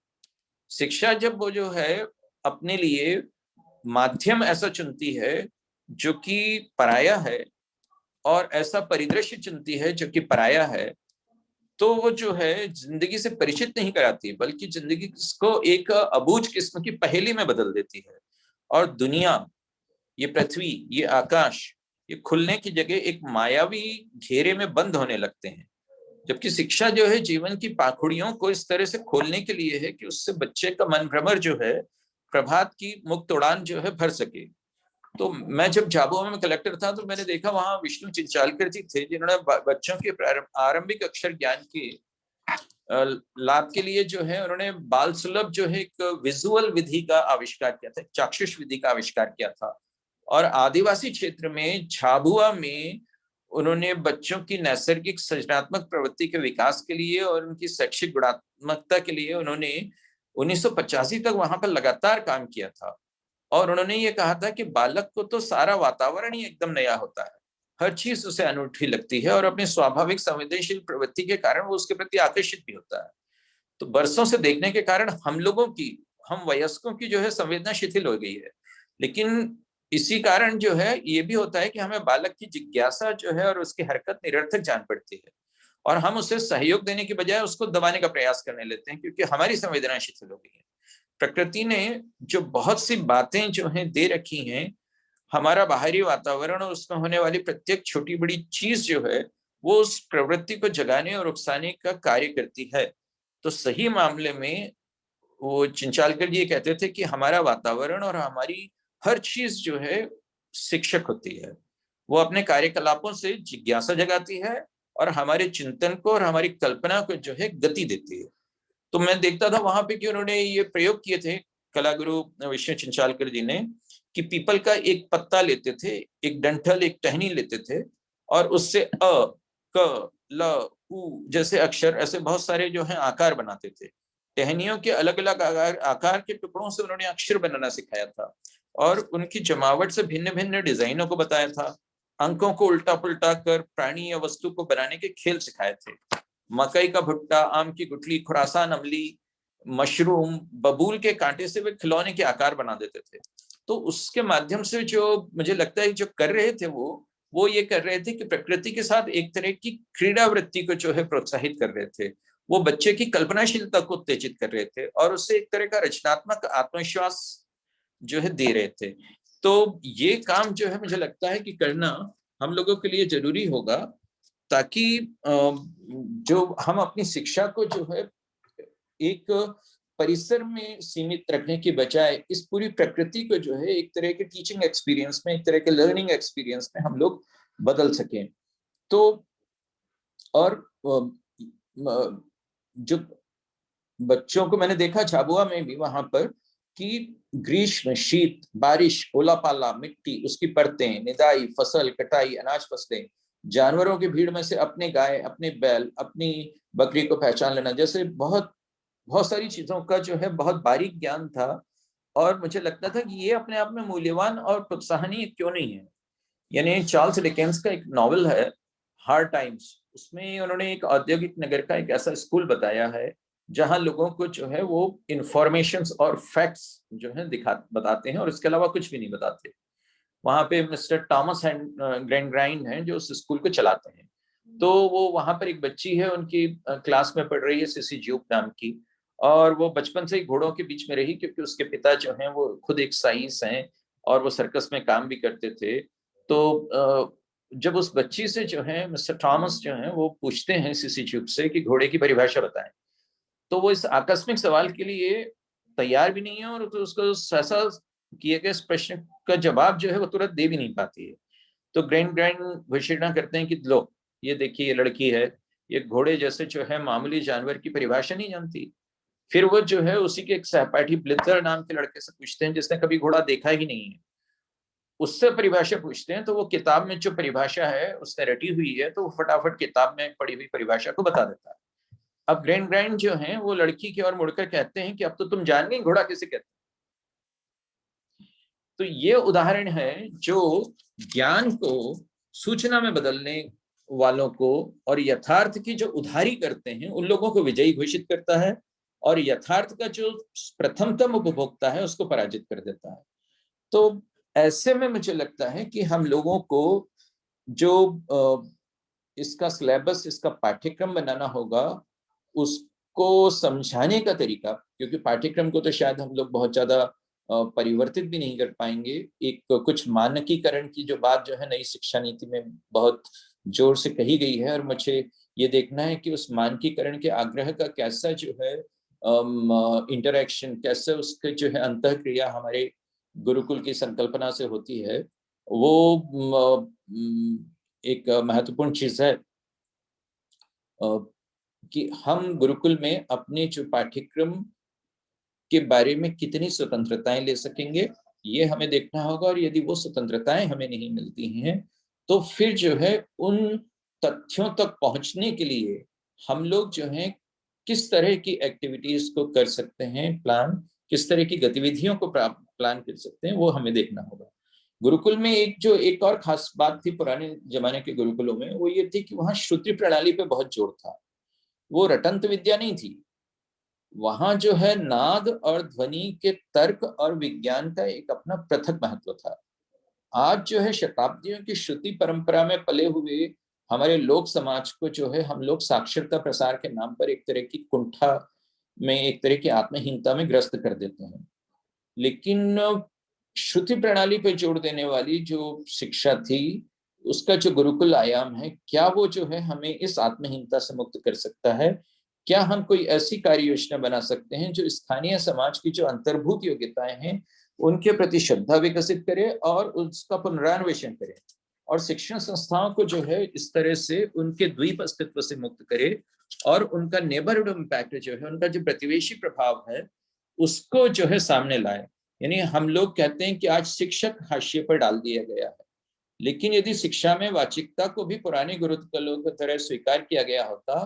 शिक्षा जब वो जो है अपने लिए माध्यम ऐसा चुनती है जो कि पराया है और ऐसा परिदृश्य चुनती है जो कि पराया है, तो वो जो है जिंदगी से परिचित नहीं कराती बल्कि जिंदगी को एक अबूझ किस्म की पहेली में बदल देती है। और दुनिया, ये पृथ्वी, ये आकाश, ये खुलने की जगह एक मायावी घेरे में बंद होने लगते हैं। जबकि शिक्षा जो है जीवन की पाखुड़ियों को इस तरह से खोलने के लिए है कि उससे बच्चे का मन भ्रमर जो है प्रभात की मुक्त उड़ान जो है भर सके। तो मैं जब झाबुआ में कलेक्टर था तो मैंने देखा वहां विष्णु चिंचालकर जी थे, जिन्होंने बच्चों के आरंभिक अक्षर ज्ञान के लाभ के लिए जो है उन्होंने बाल सुलभ जो है एक विजुअल विधि का आविष्कार किया था, चाक्षुष विधि का आविष्कार किया था। और आदिवासी क्षेत्र में झाबुआ में उन्होंने बच्चों की नैसर्गिक सृजनात्मक प्रवृत्ति के विकास के लिए और उनकी शैक्षिक गुणात्मकता के लिए उन्होंने 1985 तक वहां पर लगातार काम किया था। और उन्होंने ये कहा था कि बालक को तो सारा वातावरण ही एकदम नया होता है, हर चीज उसे अनूठी लगती है और अपनी स्वाभाविक संवेदनशील प्रवृत्ति के कारण वो उसके प्रति आकर्षित भी होता है। तो बरसों से देखने के कारण हम लोगों की, हम वयस्कों की जो है संवेदना शिथिल हो गई है। लेकिन इसी कारण जो है ये भी होता है कि हमें बालक की जिज्ञासा जो है और उसकी हरकत निरर्थक जान पड़ती है और हम उसे सहयोग देने की बजाय उसको दबाने का प्रयास करने लेते हैं, क्योंकि हमारी संवेदना शिथिल हो गई है। प्रकृति ने जो बहुत सी बातें जो हैं दे रखी हैं, हमारा बाहरी वातावरण और उसमें होने वाली प्रत्येक छोटी बड़ी चीज जो है वो उस प्रवृत्ति को जगाने और उकसाने का कार्य करती है। तो सही मामले में वो चिंचालकर जी कहते थे कि हमारा वातावरण और हमारी हर चीज जो है शिक्षक होती है। वो अपने कार्यकलापों से जिज्ञासा जगाती है और हमारे चिंतन को और हमारी कल्पना को जो है गति देती है। तो मैं देखता था वहां पे कि उन्होंने ये प्रयोग किए थे कलागुरु विष्णु चिंचालकर जी ने, कि पीपल का एक पत्ता लेते थे, एक डंठल, एक टहनी लेते थे और उससे अ, क, ल, उ जैसे अक्षर, ऐसे बहुत सारे जो है आकार बनाते थे। टहनियों के अलग अलग आकार के टुकड़ों से उन्होंने अक्षर बनाना सिखाया था और उनकी जमावट से भिन्न भिन्न डिजाइनों को बताया था। अंकों को उल्टा पुल्टा कर प्राणी या वस्तु को बनाने के खेल सिखाए थे। मकई का भुट्टा, आम की गुठली, खुरासान अमली, मशरूम, बबूल के कांटे से वे खिलौने के आकार बना देते थे। तो उसके माध्यम से जो मुझे लगता है जो कर रहे थे वो ये कर रहे थे कि प्रकृति के साथ एक तरह की क्रीड़ा वृत्ति को जो है प्रोत्साहित कर रहे थे। वो बच्चे की कल्पनाशीलता को उत्तेजित कर रहे थे और उससे एक तरह का रचनात्मक आत्मविश्वास जो है दे रहे थे। तो ये काम जो है मुझे लगता है कि करना हम लोगों के लिए जरूरी होगा, ताकि जो हम अपनी शिक्षा को जो है एक परिसर में सीमित रखने की बजाय इस पूरी प्रकृति को जो है एक तरह के टीचिंग एक्सपीरियंस में, एक तरह के लर्निंग एक्सपीरियंस में हम लोग बदल सकें। तो और जो बच्चों को मैंने देखा झाबुआ में भी वहां पर कि ग्रीष्म, शीत, बारिश, ओला पाला, मिट्टी, उसकी परतें, निदाई, फसल कटाई, अनाज फसलें, जानवरों की भीड़ में से अपने गाय, अपने बैल, अपनी बकरी को पहचान लेना, जैसे बहुत सारी चीजों का जो है बहुत बारीक ज्ञान था। और मुझे लगता था कि ये अपने आप में मूल्यवान और प्रोत्साहनीय क्यों नहीं है। यानी चार्ल्स डिकेंस का एक नॉवेल है हार्ड टाइम्स, उसमें उन्होंने एक औद्योगिक नगर का एक ऐसा स्कूल बताया है जहां लोगों को जो है वो इंफॉर्मेशंस और फैक्ट्स जो है बताते हैं और इसके अलावा कुछ भी नहीं बताते। वहां पे मिस्टर टॉमस ग्रैंड हैं जो उस स्कूल को चलाते हैं। तो वो वहां पर एक बच्ची है, उनकी क्लास में पढ़ रही है, सिसी ज्यूप नाम की, और वो बचपन से ही घोड़ों के बीच में रही क्योंकि उसके पिता जो हैं वो खुद एक साइंस हैं और वो सर्कस में काम भी करते थे। तो जब उस बच्ची से जो है मिस्टर थॉमस जो है वो पूछते हैं सिसी ज्यूप से कि घोड़े की परिभाषा बताएं, तो वो इस आकस्मिक सवाल के लिए तैयार भी नहीं है और तो उसको ऐसा किए गए प्रश्न का जवाब जो है वो तुरंत दे भी नहीं पाती है। तो ग्रैंड घोषणा करते हैं कि लो ये देखिए ये लड़की है, ये घोड़े जैसे जो है मामूली जानवर की परिभाषा नहीं जानती। फिर वो जो है उसी के एक सहपाठी ब्लिथर नाम के लड़के से पूछते हैं जिसने कभी घोड़ा देखा ही नहीं है, उससे परिभाषा पूछते हैं। तो वो किताब में जो परिभाषा है उसने रटी हुई है, तो वो फटाफट किताब में पढ़ी हुई परिभाषा को बता देता है। अब ग्रैंड जो हैं वो लड़की की ओर मुड़कर कहते हैं कि अब तो तुम जान गई घोड़ा किसे कहते हैं। तो ये उदाहरण है जो ज्ञान को सूचना में बदलने वालों को और यथार्थ की जो उधारी करते हैं उन लोगों को विजयी घोषित करता है और यथार्थ का जो प्रथमतम उपभोक्ता है उसको पराजित कर देता है। तो ऐसे में मुझे लगता है कि हम लोगों को जो इसका सिलेबस, इसका पाठ्यक्रम बनाना होगा, उसको समझाने का तरीका, क्योंकि पाठ्यक्रम को तो शायद हम लोग बहुत ज्यादा परिवर्तित भी नहीं कर पाएंगे। एक कुछ मानकीकरण की जो बात जो है नई शिक्षा नीति में बहुत जोर से कही गई है, और मुझे ये देखना है कि उस मानकीकरण के आग्रह का कैसा जो है इंटरेक्शन, कैसे उसके जो है अंतःक्रिया हमारे गुरुकुल की संकल्पना से होती है, वो एक महत्वपूर्ण चीज है कि हम गुरुकुल में अपने जो पाठ्यक्रम के बारे में कितनी स्वतंत्रताएं ले सकेंगे, ये हमें देखना होगा। और यदि वो स्वतंत्रताएं हमें नहीं मिलती हैं तो फिर जो है उन तथ्यों तक पहुंचने के लिए हम लोग जो है किस तरह की एक्टिविटीज को कर सकते हैं, प्लान किस तरह की गतिविधियों को प्लान कर सकते हैं, वो हमें देखना होगा। गुरुकुल में एक और खास बात थी पुराने जमाने के गुरुकुलों में, वो ये थी कि वहां श्रुति प्रणाली पे बहुत जोर था। वो रटंत विद्या नहीं थी, वहां जो है नाद और ध्वनि के तर्क और विज्ञान का एक अपना पृथक महत्व था। आज जो है शताब्दियों की श्रुति परंपरा में पले हुए हमारे लोक समाज को जो है हम लोग साक्षरता प्रसार के नाम पर एक तरह की कुंठा में, एक तरह की आत्महीनता में ग्रस्त कर देते हैं। लेकिन श्रुति प्रणाली पर जोड़ देने वाली जो शिक्षा थी, उसका जो गुरुकुल आयाम है, क्या वो जो है हमें इस आत्महीनता से मुक्त कर सकता है? क्या हम कोई ऐसी कार्य योजना बना सकते हैं जो स्थानीय समाज की जो अंतर्भूत योग्यताएं हैं उनके प्रति श्रद्धा विकसित करे और उसका पुनरान्वेषण करे, और शिक्षण संस्थाओं को जो है इस तरह से उनके द्वीप अस्तित्व से मुक्त करे, और उनका नेबरहुड इम्पैक्ट जो है, उनका जो प्रतिवेशी प्रभाव है, उसको जो है सामने लाए। यानी हम लोग कहते हैं कि आज शिक्षक हाशिए पर डाल दिया गया है, लेकिन यदि शिक्षा में वाचिकता को भी पुराने गुरुकुलों की तरह स्वीकार किया गया होता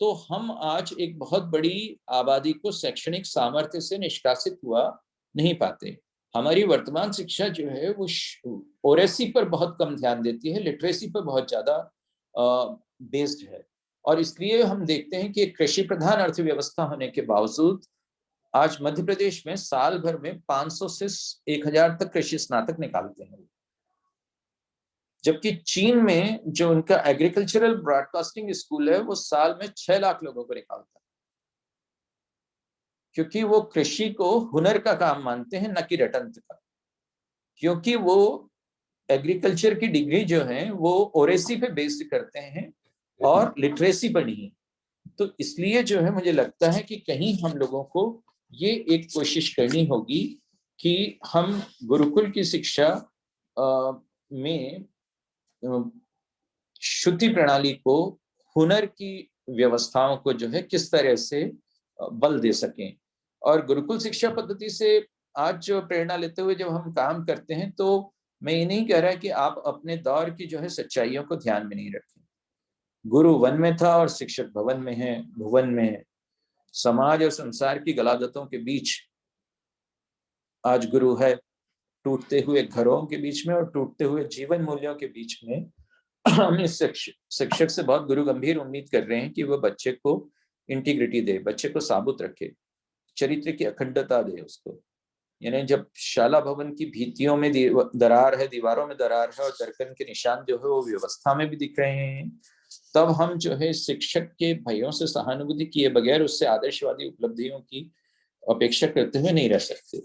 तो हम आज एक बहुत बड़ी आबादी को शैक्षणिक सामर्थ्य से निष्कासित हुआ नहीं पाते। हमारी वर्तमान शिक्षा जो है वो ओरेसी पर बहुत कम ध्यान देती है, लिटरेसी पर बहुत ज्यादा बेस्ड है। और इसलिए हम देखते हैं कि कृषि प्रधान अर्थव्यवस्था होने के बावजूद आज मध्य प्रदेश में साल भर में 500 से 1000 तक कृषि स्नातक निकालते हैं, जबकि चीन में जो उनका एग्रीकल्चरल ब्रॉडकास्टिंग स्कूल है वो साल में 6 लाख लोगों को निकालता है, क्योंकि वो कृषि को हुनर का काम मानते हैं, न कि रटंत का। क्योंकि वो एग्रीकल्चर की डिग्री जो है वो ओरेसी पे बेस्ड करते हैं और लिटरेसी पर नहीं। तो इसलिए जो है मुझे लगता है कि कहीं हम लोगों को ये एक कोशिश करनी होगी कि हम गुरुकुल की शिक्षा में शुद्धि प्रणाली को, हुनर की व्यवस्थाओं को जो है किस तरह से बल दे सकें। और गुरुकुल शिक्षा पद्धति से आज जो प्रेरणा लेते हुए जब हम काम करते हैं, तो मैं ये नहीं कह रहा कि आप अपने दौर की जो है सच्चाइयों को ध्यान में नहीं रखें। गुरु वन में था और शिक्षक भवन में है, भुवन में है। समाज और संसार की गलादतों के बीच आज गुरु है, टूटते हुए घरों के बीच में और टूटते हुए जीवन मूल्यों के बीच में। हम इस शिक्षक से बहुत गुरु गंभीर उम्मीद कर रहे हैं कि वह बच्चे को इंटीग्रिटी दे, बच्चे को साबुत रखे, चरित्र की अखंडता दे उसको। यानी जब शाला भवन की भित्तियों में दरार है, दीवारों में दरार है और दरकन के निशान जो है वो व्यवस्था में भी दिख रहे हैं, तब हम जो है शिक्षक के भयों से सहानुभूति किए बगैर उससे आदर्शवादी उपलब्धियों की अपेक्षा करते हुए नहीं रह सकते।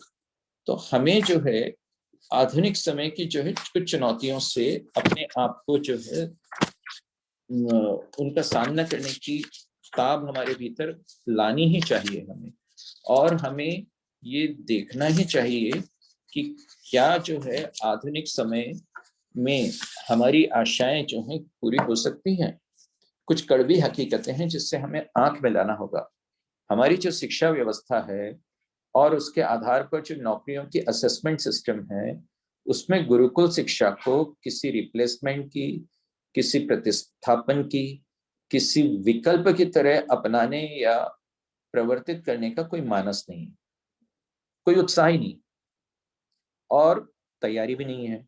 तो हमें जो है आधुनिक समय की जो है कुछ चुनौतियों से अपने आप को जो है उनका सामना करने की ताब हमारे भीतर लानी ही चाहिए हमें। और हमें ये देखना ही चाहिए कि क्या जो है आधुनिक समय में हमारी आशाएं जो हैं पूरी हो सकती हैं। कुछ कड़वी हकीकतें हैं जिससे हमें आंख में लाना होगा। हमारी जो शिक्षा व्यवस्था है और उसके आधार पर जो नौकरियों की असेसमेंट सिस्टम है, उसमें गुरुकुल शिक्षा को किसी रिप्लेसमेंट की, किसी प्रतिस्थापन की, किसी विकल्प की तरह अपनाने या प्रवर्तित करने का कोई मानस नहीं, कोई उत्साह ही नहीं और तैयारी भी नहीं है।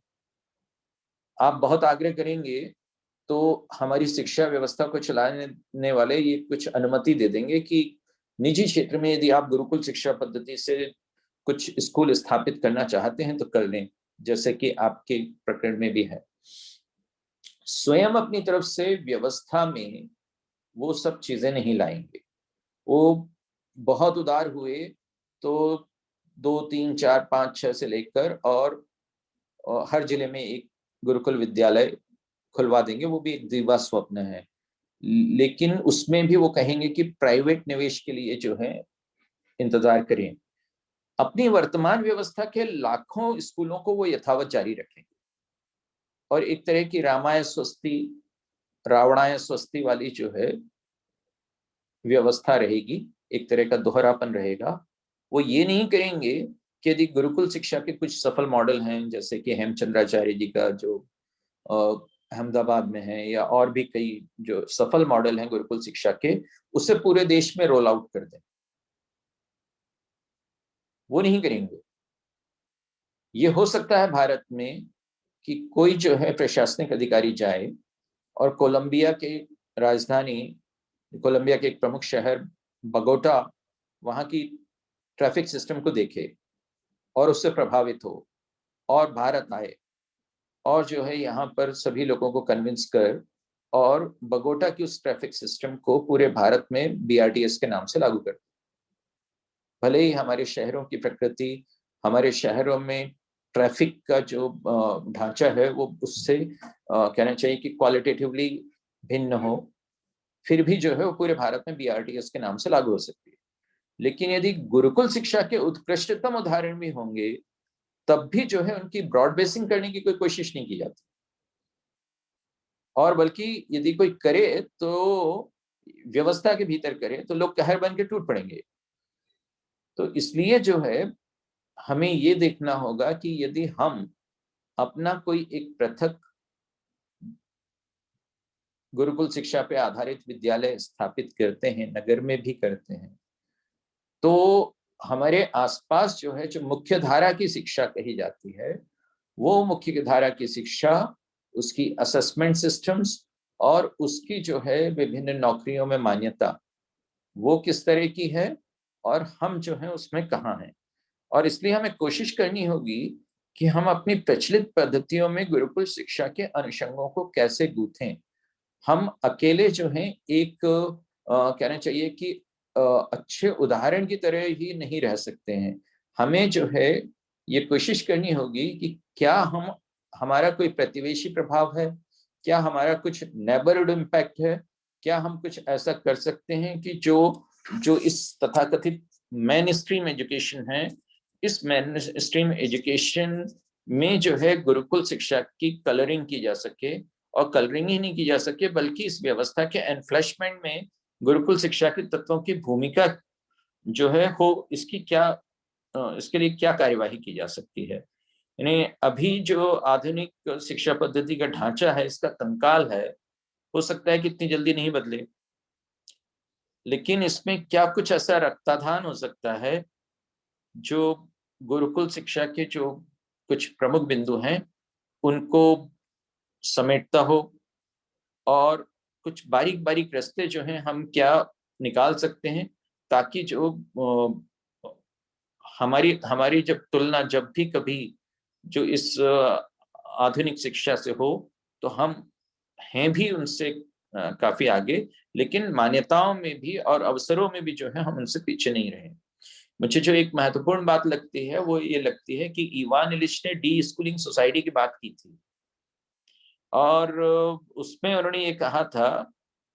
आप बहुत आग्रह करेंगे तो हमारी शिक्षा व्यवस्था को चलाने वाले ये कुछ अनुमति दे देंगे कि निजी क्षेत्र में यदि आप गुरुकुल शिक्षा पद्धति से कुछ स्कूल स्थापित करना चाहते हैं तो कर लें, जैसे कि आपके प्रकरण में भी है। स्वयं अपनी तरफ से व्यवस्था में वो सब चीजें नहीं लाएंगे। वो बहुत उदार हुए तो 2, 3, 4, 5, 6 से लेकर और हर जिले में एक गुरुकुल विद्यालय खुलवा देंगे, वो भी एक दिवा स्वप्न है। लेकिन उसमें भी वो कहेंगे कि प्राइवेट निवेश के लिए जो है इंतजार करें। अपनी वर्तमान व्यवस्था के लाखों स्कूलों को वो यथावत जारी रखेंगे और एक तरह की रामाय स्वस्ति रावणाय स्वस्ति वाली जो है व्यवस्था रहेगी, एक तरह का दोहरापन रहेगा। वो ये नहीं करेंगे कि यदि गुरुकुल शिक्षा के कुछ सफल मॉडल हैं, जैसे कि हेमचंद्राचार्य जी का जो अहमदाबाद में है, या और भी कई जो सफल मॉडल हैं गुरुकुल शिक्षा के, उसे पूरे देश में रोल आउट कर दें, वो नहीं करेंगे। ये हो सकता है भारत में कि कोई जो है प्रशासनिक अधिकारी जाए और कोलंबिया के राजधानी, कोलंबिया के एक प्रमुख शहर बगोटा, वहां की ट्रैफिक सिस्टम को देखे और उससे प्रभावित हो और भारत आए और जो है यहाँ पर सभी लोगों को कन्विंस कर और बगोटा की उस ट्रैफिक सिस्टम को पूरे भारत में BRTS के नाम से लागू कर। भले ही हमारे शहरों की प्रकृति, हमारे शहरों में ट्रैफिक का जो ढांचा है वो उससे कहना चाहिए कि क्वालिटेटिवली भिन्न हो, फिर भी जो है वो पूरे भारत में BRTS के नाम से लागू हो सकती है। लेकिन यदि गुरुकुल शिक्षा के उत्कृष्टतम उदाहरण भी होंगे, तब भी जो है उनकी ब्रॉड बेसिंग करने की कोई कोशिश नहीं की जाती, और बल्कि यदि कोई करे तो व्यवस्था के भीतर करे तो लोग कहर बन के टूट पड़ेंगे। तो इसलिए जो है हमें ये देखना होगा कि यदि हम अपना कोई एक पृथक गुरुकुल शिक्षा पे आधारित विद्यालय स्थापित करते हैं, नगर में भी करते हैं, तो हमारे आसपास जो है जो मुख्य धारा की शिक्षा कही जाती है, वो मुख्य धारा की शिक्षा, उसकी असेसमेंट सिस्टम्स और उसकी जो है विभिन्न नौकरियों में मान्यता, वो किस तरह की है और हम जो है उसमें कहाँ हैं। और इसलिए हमें कोशिश करनी होगी कि हम अपनी प्रचलित पद्धतियों में गुरुकुल शिक्षा के अनुषंगों को कैसे गूंथें। हम अकेले जो हैं एक कहना चाहिए कि अच्छे उदाहरण की तरह ही नहीं रह सकते हैं। हमें जो है ये कोशिश करनी होगी कि क्या हमारा कोई प्रतिवेशी प्रभाव है, क्या हमारा कुछ नेबरहुड इम्पैक्ट है, क्या हम कुछ ऐसा कर सकते हैं कि जो इस तथाकथित मेन स्ट्रीम एजुकेशन है, इस मेन स्ट्रीम एजुकेशन में जो है गुरुकुल शिक्षा की कलरिंग की जा सके, और कलरिंग ही नहीं की जा सके बल्कि इस व्यवस्था के एनफ्लैशमेंट में गुरुकुल शिक्षा के तत्वों की भूमिका जो है हो, इसके लिए क्या कार्यवाही की जा सकती है। यानी अभी जो आधुनिक शिक्षा पद्धति का ढांचा है, इसका कंकाल है, हो सकता है कि इतनी जल्दी नहीं बदले, लेकिन इसमें क्या कुछ ऐसा रक्ताधान हो सकता है जो गुरुकुल शिक्षा के जो कुछ प्रमुख बिंदु हैं उनको समेटता हो, और कुछ बारीक बारीक रास्ते जो हैं हम क्या निकाल सकते हैं, ताकि जो हमारी जब तुलना जब भी कभी जो इस आधुनिक शिक्षा से हो, तो हम हैं भी उनसे काफी आगे, लेकिन मान्यताओं में भी और अवसरों में भी जो है हम उनसे पीछे नहीं रहे। मुझे जो एक महत्वपूर्ण बात लगती है वो ये लगती है कि इवान इलिच ने डी स्कूलिंग सोसाइटी की बात की थी, और उसमें उन्होंने ये कहा था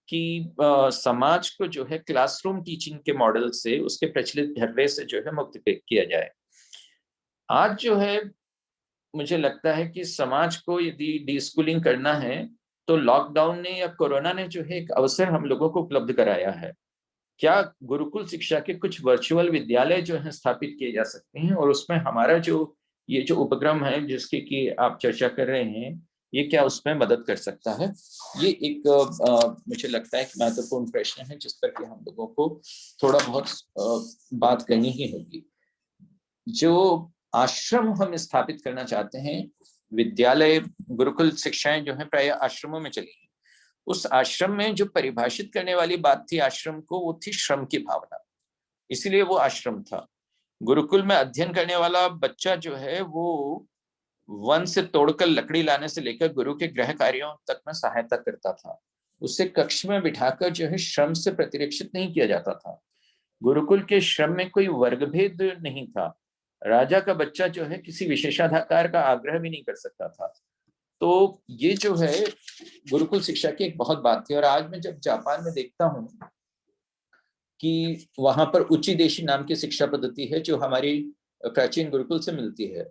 कि समाज को जो है क्लासरूम टीचिंग के मॉडल से, उसके प्रचलित ढर्रे से जो है मुक्त किया जाए। आज जो है मुझे लगता है कि समाज को यदि डी स्कूलिंग करना है तो लॉकडाउन ने या कोरोना ने जो है एक अवसर हम लोगों को उपलब्ध कराया है। क्या गुरुकुल शिक्षा के कुछ वर्चुअल विद्यालय जो है स्थापित किए जा सकते हैं, और उसमें हमारा जो ये जो उपक्रम है जिसकी कि आप चर्चा कर रहे हैं, ये क्या उसमें मदद कर सकता है? ये एक मुझे लगता है कि महत्वपूर्ण प्रश्न है जिस पर कि हम लोगों को थोड़ा बहुत बात करनी ही होगी। जो आश्रम हम स्थापित करना चाहते हैं, विद्यालय गुरुकुल शिक्षाएं जो है प्राय आश्रमों में चली, उस आश्रम में जो परिभाषित करने वाली बात थी आश्रम को, वो थी श्रम की भावना, इसीलिए वो आश्रम था। गुरुकुल में अध्ययन करने वाला बच्चा जो है वो वन से तोड़कर लकड़ी लाने से लेकर गुरु के गृह कार्यों तक में सहायता करता था। उसे कक्ष में बिठाकर जो है श्रम से प्रतिरक्षित नहीं किया जाता था। गुरुकुल के श्रम में कोई वर्गभेद नहीं था। राजा का बच्चा जो है किसी विशेषाधिकार का आग्रह भी नहीं कर सकता था। तो ये जो है गुरुकुल शिक्षा की एक बहुत बात थी। और आज मैं जब जापान में देखता हूँ कि वहां पर उच्ची देशी नाम की शिक्षा पद्धति है जो हमारी प्राचीन गुरुकुल से मिलती है,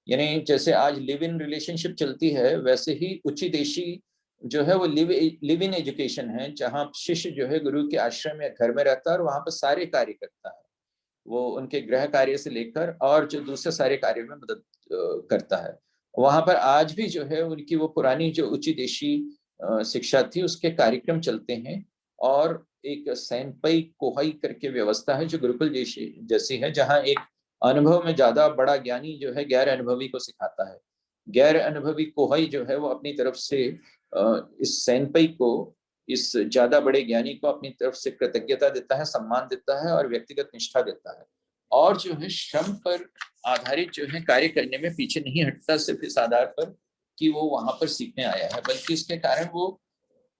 यानी जैसे आज लिव इन रिलेशनशिप चलती है वैसे ही उच्ची देशी जो है वो लिव इन एजुकेशन है, जहाँ शिष्य जो है गुरु के आश्रम या घर में रहता है और वहां पर सारे कार्य करता है। वो उनके गृह कार्य से लेकर और जो दूसरे सारे कार्यों में मदद करता है। वहां पर आज भी जो है उनकी वो पुरानी जो उच्च देशी शिक्षा थी उसके कार्यक्रम चलते हैं। और एक सैनपई कोहाई करके व्यवस्था है जो गुरुकुल जैसी है, जहाँ एक अनुभव में ज्यादा बड़ा ज्ञानी जो है गैर अनुभवी को सिखाता है। गैर अनुभवी कोहाई जो है वो अपनी तरफ से इस सैनपई को, इस ज्यादा बड़े ज्ञानी को अपनी तरफ से कृतज्ञता देता है, सम्मान देता है और व्यक्तिगत निष्ठा देता है। और जो है श्रम पर आधारित जो है कार्य करने में पीछे नहीं हटता, सिर्फ इस आधार पर कि वो वहां पर सीखने आया है, बल्कि इसके कारण वो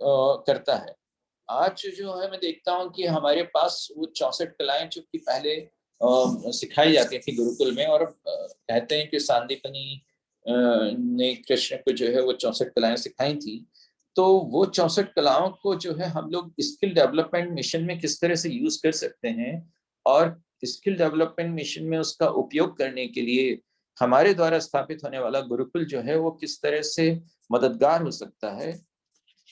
करता है। आज जो है मैं देखता हूँ कि हमारे पास वो 64 कलाएं जो कि पहले सिखाई जाती थी गुरुकुल में, और कहते हैं कि सांदीपनी ने कृष्ण को जो है वो 64 कलाएं सिखाई थी। तो वो 64 कलाओं को जो है हम लोग स्किल डेवलपमेंट मिशन में किस तरह से यूज कर सकते हैं, और स्किल डेवलपमेंट मिशन में उसका उपयोग करने के लिए हमारे द्वारा स्थापित होने वाला गुरुकुल जो है वो किस तरह से मददगार हो सकता है।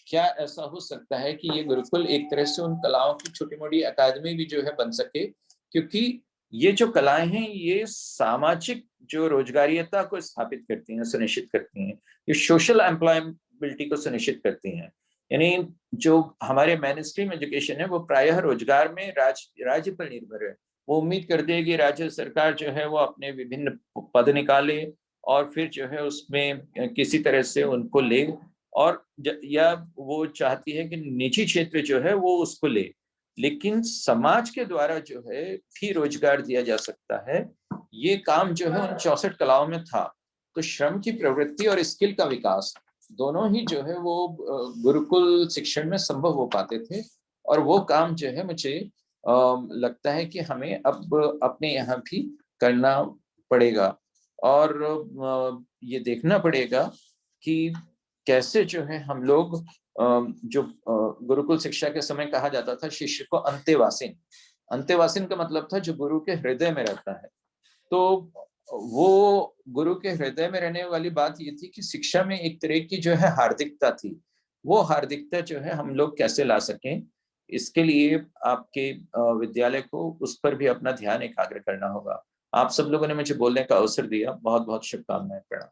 क्या ऐसा हो सकता है कि ये गुरुकुल एक तरह से उन कलाओं की छोटी मोटी अकादमी भी जो है बन सके, क्योंकि ये जो कलाएं हैं ये सामाजिक जो रोजगारियता को स्थापित करती हैं, सुनिश्चित करती हैं, ये सोशल एम्प्लॉयबिलिटी को सुनिश्चित करती हैं। यानी जो हमारे मेन स्ट्रीम एजुकेशन है वो प्रायः रोजगार में राज्य पर निर्भर है। वो उम्मीद करते हैं कि राज्य सरकार जो है वो अपने विभिन्न पद निकाले और फिर जो है उसमें किसी तरह से उनको ले, और या वो चाहती है कि निजी क्षेत्र जो है वो उसको ले। लेकिन समाज के द्वारा जो है भी रोजगार दिया जा सकता है। ये काम जो है उन 64 कलाओं में था। तो श्रम की प्रवृत्ति और स्किल का विकास दोनों ही जो है वो गुरुकुल शिक्षण में संभव हो पाते थे। और वो काम जो है मुझे लगता है कि हमें अब अपने यहाँ भी करना पड़ेगा। और ये देखना पड़ेगा कि कैसे जो है हम लोग जो गुरुकुल शिक्षा के समय कहा जाता था शिष्य को अंतेवासिन, अंतेवासिन का मतलब था जो गुरु के हृदय में रहता है। तो वो गुरु के हृदय में रहने वाली बात ये थी कि शिक्षा में एक तरह की जो है हार्दिकता थी। वो हार्दिकता जो है हम लोग कैसे ला सकें, इसके लिए आपके विद्यालय को उस पर भी अपना ध्यान एकाग्र करना होगा। आप सब लोगों ने मुझे बोलने का अवसर दिया, बहुत बहुत शुभकामनाएं, प्रणाम।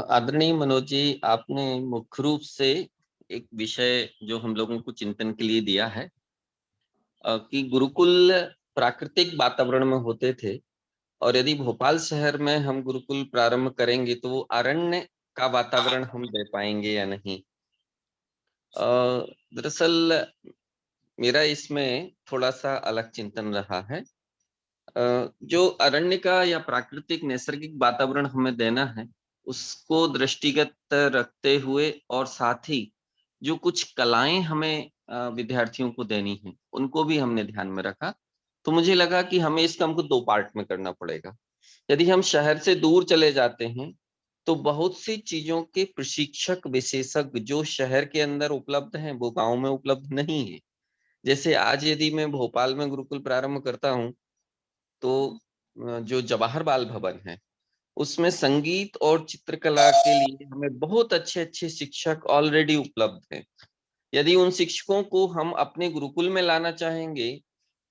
आदरणीय मनोज जी, आपने मुख्य रूप से एक विषय जो हम लोगों को चिंतन के लिए दिया है कि गुरुकुल प्राकृतिक वातावरण में होते थे, और यदि भोपाल शहर में हम गुरुकुल प्रारंभ करेंगे तो वो अरण्य का वातावरण हम दे पाएंगे या नहीं। दरअसल मेरा इसमें थोड़ा सा अलग चिंतन रहा है। जो अरण्य का या प्राकृतिक नैसर्गिक वातावरण हमें देना है उसको दृष्टिगत रखते हुए, और साथ ही जो कुछ कलाएं हमें विद्यार्थियों को देनी है उनको भी हमने ध्यान में रखा। तो मुझे लगा कि हमें इस काम को 2 पार्ट में करना पड़ेगा। यदि हम शहर से दूर चले जाते हैं तो बहुत सी चीजों के प्रशिक्षक विशेषज्ञ जो शहर के अंदर उपलब्ध हैं वो गांव में उपलब्ध नहीं है। जैसे आज यदि मैं भोपाल में गुरुकुल प्रारंभ करता हूँ तो जो जवाहर बाल भवन है उसमें संगीत और चित्रकला के लिए हमें बहुत अच्छे अच्छे शिक्षक ऑलरेडी उपलब्ध हैं। यदि उन शिक्षकों को हम अपने गुरुकुल में लाना चाहेंगे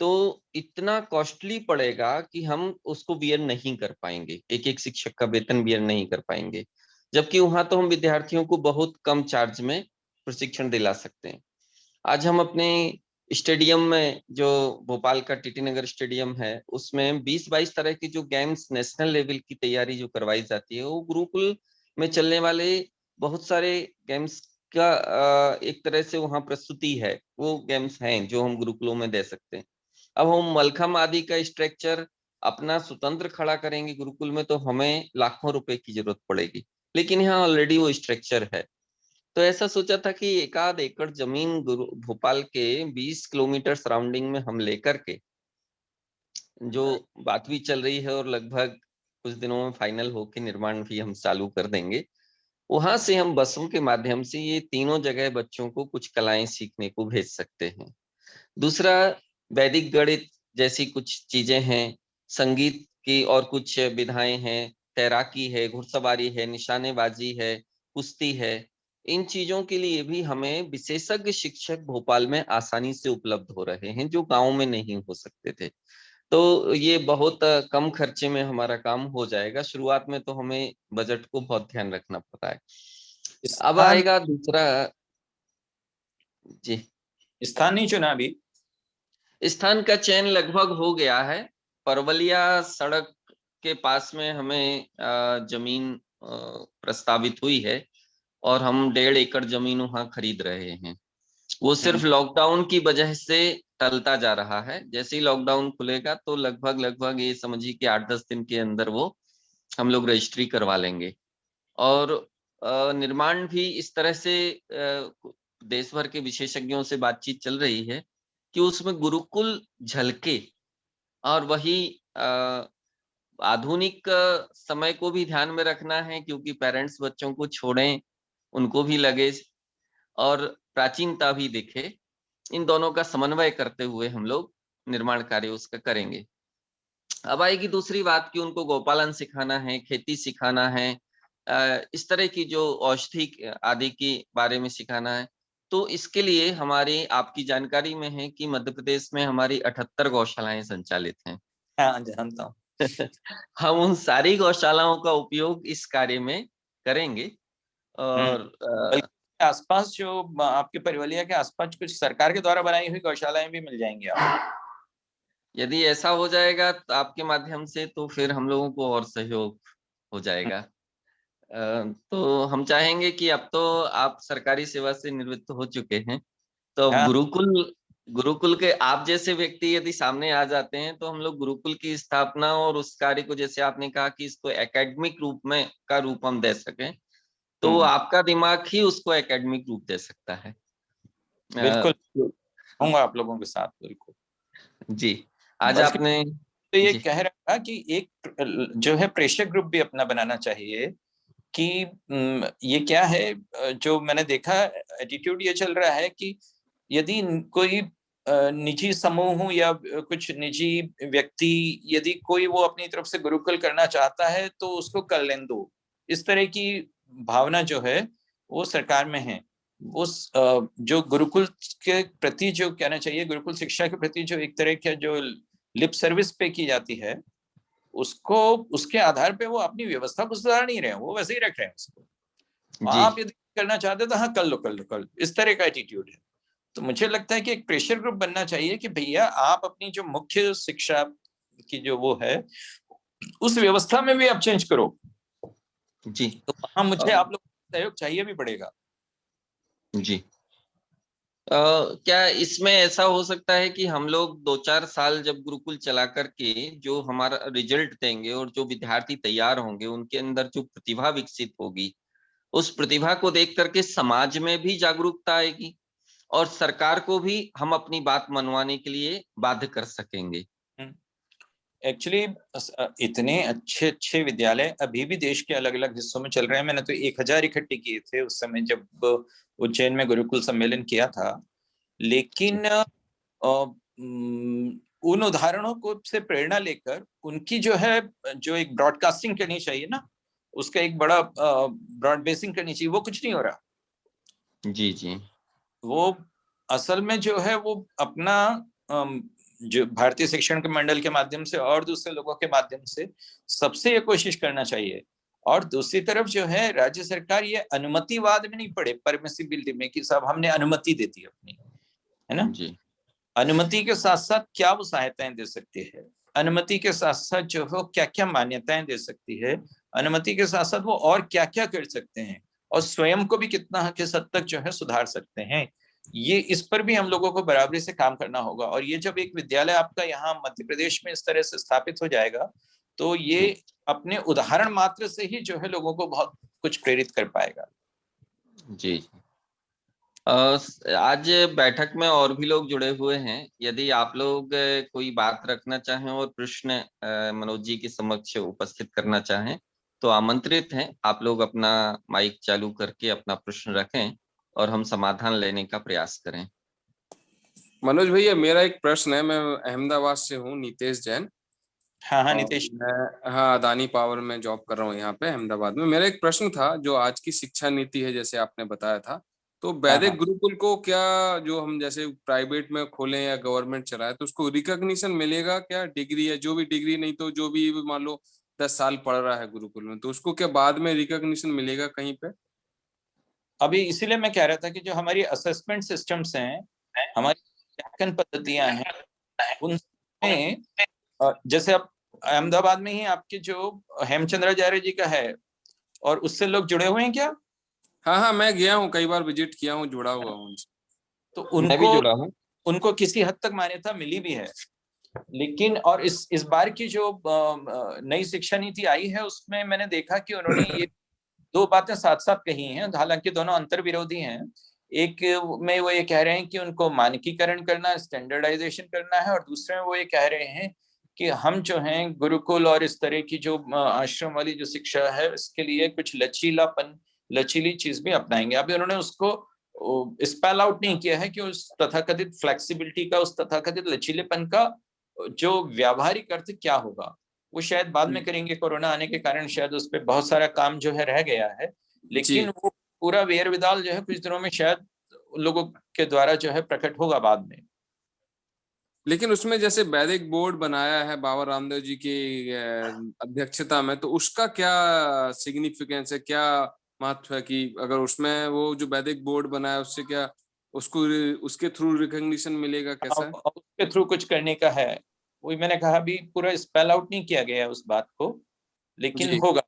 तो इतना कॉस्टली पड़ेगा कि हम उसको बियर नहीं कर पाएंगे, एक एक शिक्षक का वेतन बियर नहीं कर पाएंगे। जबकि वहां तो हम विद्यार्थियों को बहुत कम चार्ज में प्रशिक्षण दिला सकते हैं। आज हम अपने स्टेडियम में, जो भोपाल का टीटी नगर स्टेडियम है, उसमें 20-22 तरह के जो गेम्स नेशनल लेवल की तैयारी जो करवाई जाती है वो गुरुकुल में चलने वाले बहुत सारे गेम्स का एक तरह से वहाँ प्रस्तुति है। वो गेम्स हैं जो हम गुरुकुलों में दे सकते हैं। अब हम मलखम आदि का स्ट्रक्चर अपना स्वतंत्र खड़ा करेंगे गुरुकुल में तो हमें लाखों रुपए की जरूरत पड़ेगी, लेकिन यहाँ ऑलरेडी वो स्ट्रक्चर है। तो ऐसा सोचा था कि 1 एकड़ जमीन भोपाल के 20 किलोमीटर सराउंडिंग में हम लेकर के, जो बात भी चल रही है और लगभग कुछ दिनों में फाइनल होके निर्माण भी हम चालू कर देंगे, वहां से हम बसों के माध्यम से ये तीनों जगह बच्चों को कुछ कलाएं सीखने को भेज सकते हैं। दूसरा, वैदिक गणित जैसी कुछ चीजें हैं, संगीत की और कुछ विधाएं हैं, तैराकी है, घुड़सवारी है, निशानेबाजी है, कुश्ती है। इन चीजों के लिए भी हमें विशेषज्ञ शिक्षक भोपाल में आसानी से उपलब्ध हो रहे हैं, जो गांव में नहीं हो सकते थे। तो ये बहुत कम खर्चे में हमारा काम हो जाएगा। शुरुआत में तो हमें बजट को बहुत ध्यान रखना पड़ता है। अब आएगा दूसरा जी, स्थानीय चुनाव भी स्थान का चयन लगभग हो गया है। परवलिया सड़क के पास में हमें जमीन प्रस्तावित हुई है और हम 1.5 एकड़ जमीन वहां खरीद रहे हैं। वो सिर्फ लॉकडाउन की वजह से टलता जा रहा है। जैसे ही लॉकडाउन खुलेगा तो लगभग ये समझिए कि 8-10 दिन के अंदर वो हम लोग रजिस्ट्री करवा लेंगे। और निर्माण भी इस तरह से देश भर के विशेषज्ञों से बातचीत चल रही है कि उसमें गुरुकुल झलके और वही आधुनिक समय को भी ध्यान में रखना है, क्योंकि पेरेंट्स बच्चों को छोड़ें, उनको भी लगे और प्राचीनता भी दिखे। इन दोनों का समन्वय करते हुए हम लोग निर्माण कार्य उसका करेंगे। अब आएगी दूसरी बात कि उनको गौपालन सिखाना है, खेती सिखाना है, इस तरह की जो औषधि आदि के बारे में सिखाना है। तो इसके लिए हमारी आपकी जानकारी में है कि मध्य प्रदेश में हमारी 78 गौशालाएं संचालित हैं। हाँ जानता हूँ। हम उन सारी गौशालाओं का उपयोग इस कार्य में करेंगे। और आसपास जो आपके परिवलिया के आसपास कुछ सरकार के द्वारा बनाई हुई गौशालाएं भी मिल जाएंगी आपको। यदि ऐसा हो जाएगा तो आपके माध्यम से, तो फिर हम लोगों को और सहयोग हो जाएगा। तो हम चाहेंगे कि अब तो आप सरकारी सेवा से निवृत्त हो चुके हैं, तो हाँ। गुरुकुल के आप जैसे व्यक्ति यदि सामने आ जाते हैं तो हम लोग गुरुकुल की स्थापना और उस कार्य को, जैसे आपने कहा कि इसको एकेडमिक रूप में का रूप हम दे सकें, तो आपका दिमाग ही उसको एकेडमिक रूप दे सकता है। बिल्कुल होऊंगा आप लोगों के साथ। बिल्कुल जी। आज आपने तो ये कह रहा कि एक जो है प्रेशर ग्रुप भी अपना बनाना चाहिए कि ये क्या है, जो मैंने देखा एटीट्यूड ये चल रहा है कि यदि कोई निजी समूह या कुछ निजी व्यक्ति यदि कोई वो अपनी तरफ से गुरुकुल करना चाहता है तो उसको कर लें दो, इस तरह की भावना जो है वो सरकार में है। उस जो गुरुकुल के प्रति जो कहना चाहिए, गुरुकुल शिक्षा के प्रति जो एक तरह का जो लिप सर्विस पे की जाती है, उसको उसके आधार पे वो अपनी व्यवस्था को सुधार नहीं रहे हैं, वो वैसे ही रख रहे हैं उसको। आप यदि करना चाहते तो हाँ कर लो, इस तरह का एटीट्यूड है। तो मुझे लगता है कि एक प्रेशर ग्रुप बनना चाहिए कि भैया आप अपनी जो मुख्य शिक्षा की जो वो है उस व्यवस्था में भी आप चेंज करो जी। तो वहां मुझे आप लोग सहयोग चाहिए भी पड़ेगा। जी। क्या इसमें ऐसा हो सकता है कि हम लोग 2-4 साल जब गुरुकुल चला करके जो हमारा रिजल्ट देंगे और जो विद्यार्थी तैयार होंगे उनके अंदर जो प्रतिभा विकसित होगी, उस प्रतिभा को देख करके समाज में भी जागरूकता आएगी और सरकार को भी हम अपनी बात मनवाने के लिए बाध्य कर सकेंगे। एक्चुअली इतने अच्छे विद्यालय अभी भी देश के अलग अलग हिस्सों में चल रहे हैं। मैंने तो 1000 इकट्ठे किए थे उस समय जब उज्जैन में गुरुकुल सम्मेलन किया था। लेकिन उन उदाहरणों को से प्रेरणा लेकर उनकी जो है जो एक ब्रॉडकास्टिंग करनी चाहिए ना, उसका एक बड़ा ब्रॉड बेसिंग करनी चाहिए, वो कुछ नहीं हो रहा। जी जी। वो असल में जो है वो अपना जो भारतीय शिक्षण के मंडल के माध्यम से और दूसरे लोगों के माध्यम से सबसे ये कोशिश करना चाहिए। और दूसरी तरफ जो है राज्य सरकार ये अनुमतिवाद में नहीं पड़े, परमिसिबिलिटी में कि साहब हमने अनुमति दे दी अपनी, है ना जी। अनुमति के साथ साथ क्या वो सहायताएं दे सकती है, अनुमति के साथ साथ जो है क्या क्या मान्यताएं दे सकती है, अनुमति के साथ साथ वो और क्या क्या कर सकते हैं और स्वयं को भी कितना किस हद तक जो है सुधार सकते हैं। ये इस पर भी हम लोगों को बराबरी से काम करना होगा। और ये जब एक विद्यालय आपका यहाँ मध्य प्रदेश में इस तरह से स्थापित हो जाएगा तो ये अपने उदाहरण मात्र से ही जो है लोगों को बहुत कुछ प्रेरित कर पाएगा। जी। आज बैठक में और भी लोग जुड़े हुए हैं। यदि आप लोग कोई बात रखना चाहें और प्रश्न मनोज जी के समक्ष उपस्थित करना चाहें तो आमंत्रित हैं। आप लोग अपना माइक चालू करके अपना प्रश्न रखें और हम समाधान लेने का प्रयास करें। मनोज भैया, मेरा एक प्रश्न है। मैं अहमदाबाद से हूँ, नीतेश जैन। हाँ नीतीश। हाँ, अदानी पावर में जॉब कर रहा हूँ यहाँ पे अहमदाबाद में। मेरा एक प्रश्न था, जो आज की शिक्षा नीति है जैसे आपने बताया था, तो वैदिक गुरुकुल को क्या, जो हम जैसे प्राइवेट में खोलें या गवर्नमेंट चलाए, तो उसको रिकॉग्निशन मिलेगा क्या? डिग्री या जो भी डिग्री, नहीं तो जो भी मान लो 10 साल पढ़ रहा है गुरुकुल में, तो उसको क्या बाद में रिकॉग्निशन मिलेगा कहीं पे? अभी इसीलिए मैं कह रहा था कि जो हमारी असेसमेंट सिस्टम्स हैं, हमारी मूल्यांकन पद्धतियां हैं, उनमें जैसे अब अहमदाबाद में ही आपके जो हेमचंद्राचार्य जी का है, और उससे लोग जुड़े हुए हैं क्या? हाँ, मैं गया हूँ, कई बार विजिट किया हूँ, जुड़ा हुआ हूँ उनसे। तो मैं भी जुड़ा हूँ। उनको किसी हद तक मान्यता मिली भी है, लेकिन और इस बार की जो नई शिक्षा नीति आई है उसमें मैंने देखा कि उन्होंने ये दो बातें साथ साथ कही हैं, हालांकि दोनों अंतर विरोधी हैं। एक में वो ये कह रहे हैं कि उनको मानकीकरण करना, स्टैंडर्डाइजेशन करना है, और दूसरे में वो ये कह रहे हैं कि हम जो हैं गुरुकुल और इस तरह की जो आश्रम वाली जो शिक्षा है, इसके लिए कुछ लचीली चीज भी अपनाएंगे। अभी उन्होंने उसको स्पेल आउट नहीं किया है कि उस तथाकथित फ्लेक्सिबिलिटी का, उस तथाकथित लचीलेपन का जो व्यावहारिक अर्थ क्या होगा, वो शायद बाद में करेंगे। कोरोना आने के कारण शायद उस पर बहुत सारा काम जो है रह गया है, लेकिन वो पूरा वेर विदाल जो है कुछ दिनों में शायद लोगों के द्वारा जो है प्रकट होगा बाद में। लेकिन उसमें जैसे वैदिक बोर्ड बनाया है बाबा रामदेव जी की अध्यक्षता में, तो उसका क्या सिग्निफिकेंस है, क्या महत्व है कि अगर उसमें वो जो वैदिक बोर्ड बनाया उससे क्या उसको उसके थ्रू रिकॉग्निशन मिलेगा? कैसा है? उसके थ्रू कुछ करने का है, वही मैंने कहा, अभी पूरा स्पेल आउट नहीं किया गया है उस बात को, लेकिन होगा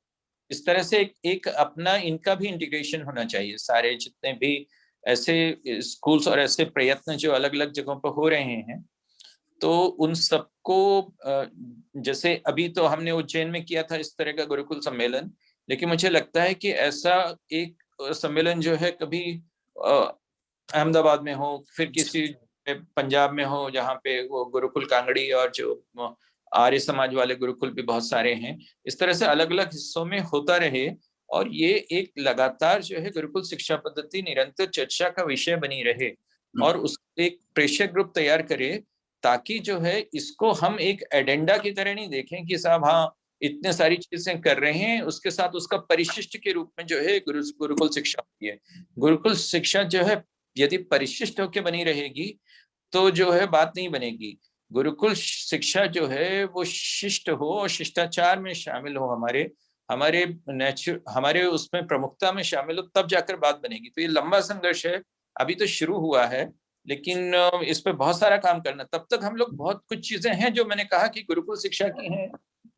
इस तरह से। एक अपना इनका भी इंटीग्रेशन होना चाहिए, सारे जितने भी ऐसे स्कूल्स और ऐसे प्रयत्न जो अलग अलग जगहों पर हो रहे हैं, तो उन सबको, जैसे अभी तो हमने उज्जैन में किया था इस तरह का गुरुकुल सम्मेलन, लेकिन मुझे लगता है कि ऐसा एक सम्मेलन जो है कभी अहमदाबाद में हो, फिर किसी पंजाब में हो जहाँ पे वो गुरुकुल कांगड़ी और जो आर्य समाज वाले गुरुकुल भी बहुत सारे हैं, इस तरह से अलग अलग हिस्सों में होता रहे, और ये एक लगातार जो है गुरुकुल शिक्षा पद्धति निरंतर चर्चा का विषय बनी रहे, और उस एक प्रेशर ग्रुप तैयार करे, ताकि जो है इसको हम एक एजेंडा की तरह नहीं देखें कि साहब हाँ इतने सारी चीजें कर रहे हैं, उसके साथ उसका परिशिष्ट के रूप में जो है गुरुकुल शिक्षा होती है। गुरुकुल शिक्षा जो है यदि परिशिष्ट होकर बनी रहेगी तो जो है बात नहीं बनेगी। गुरुकुल शिक्षा जो है वो शिष्ट हो और शिष्टाचार में शामिल हो, हमारे उसमें प्रमुखता में शामिल हो, तब जाकर बात बनेगी। तो ये लंबा संघर्ष है, अभी तो शुरू हुआ है, लेकिन इस पे बहुत सारा काम करना। तब तक हम लोग बहुत कुछ चीजें हैं जो मैंने कहा कि गुरुकुल शिक्षा की हैं,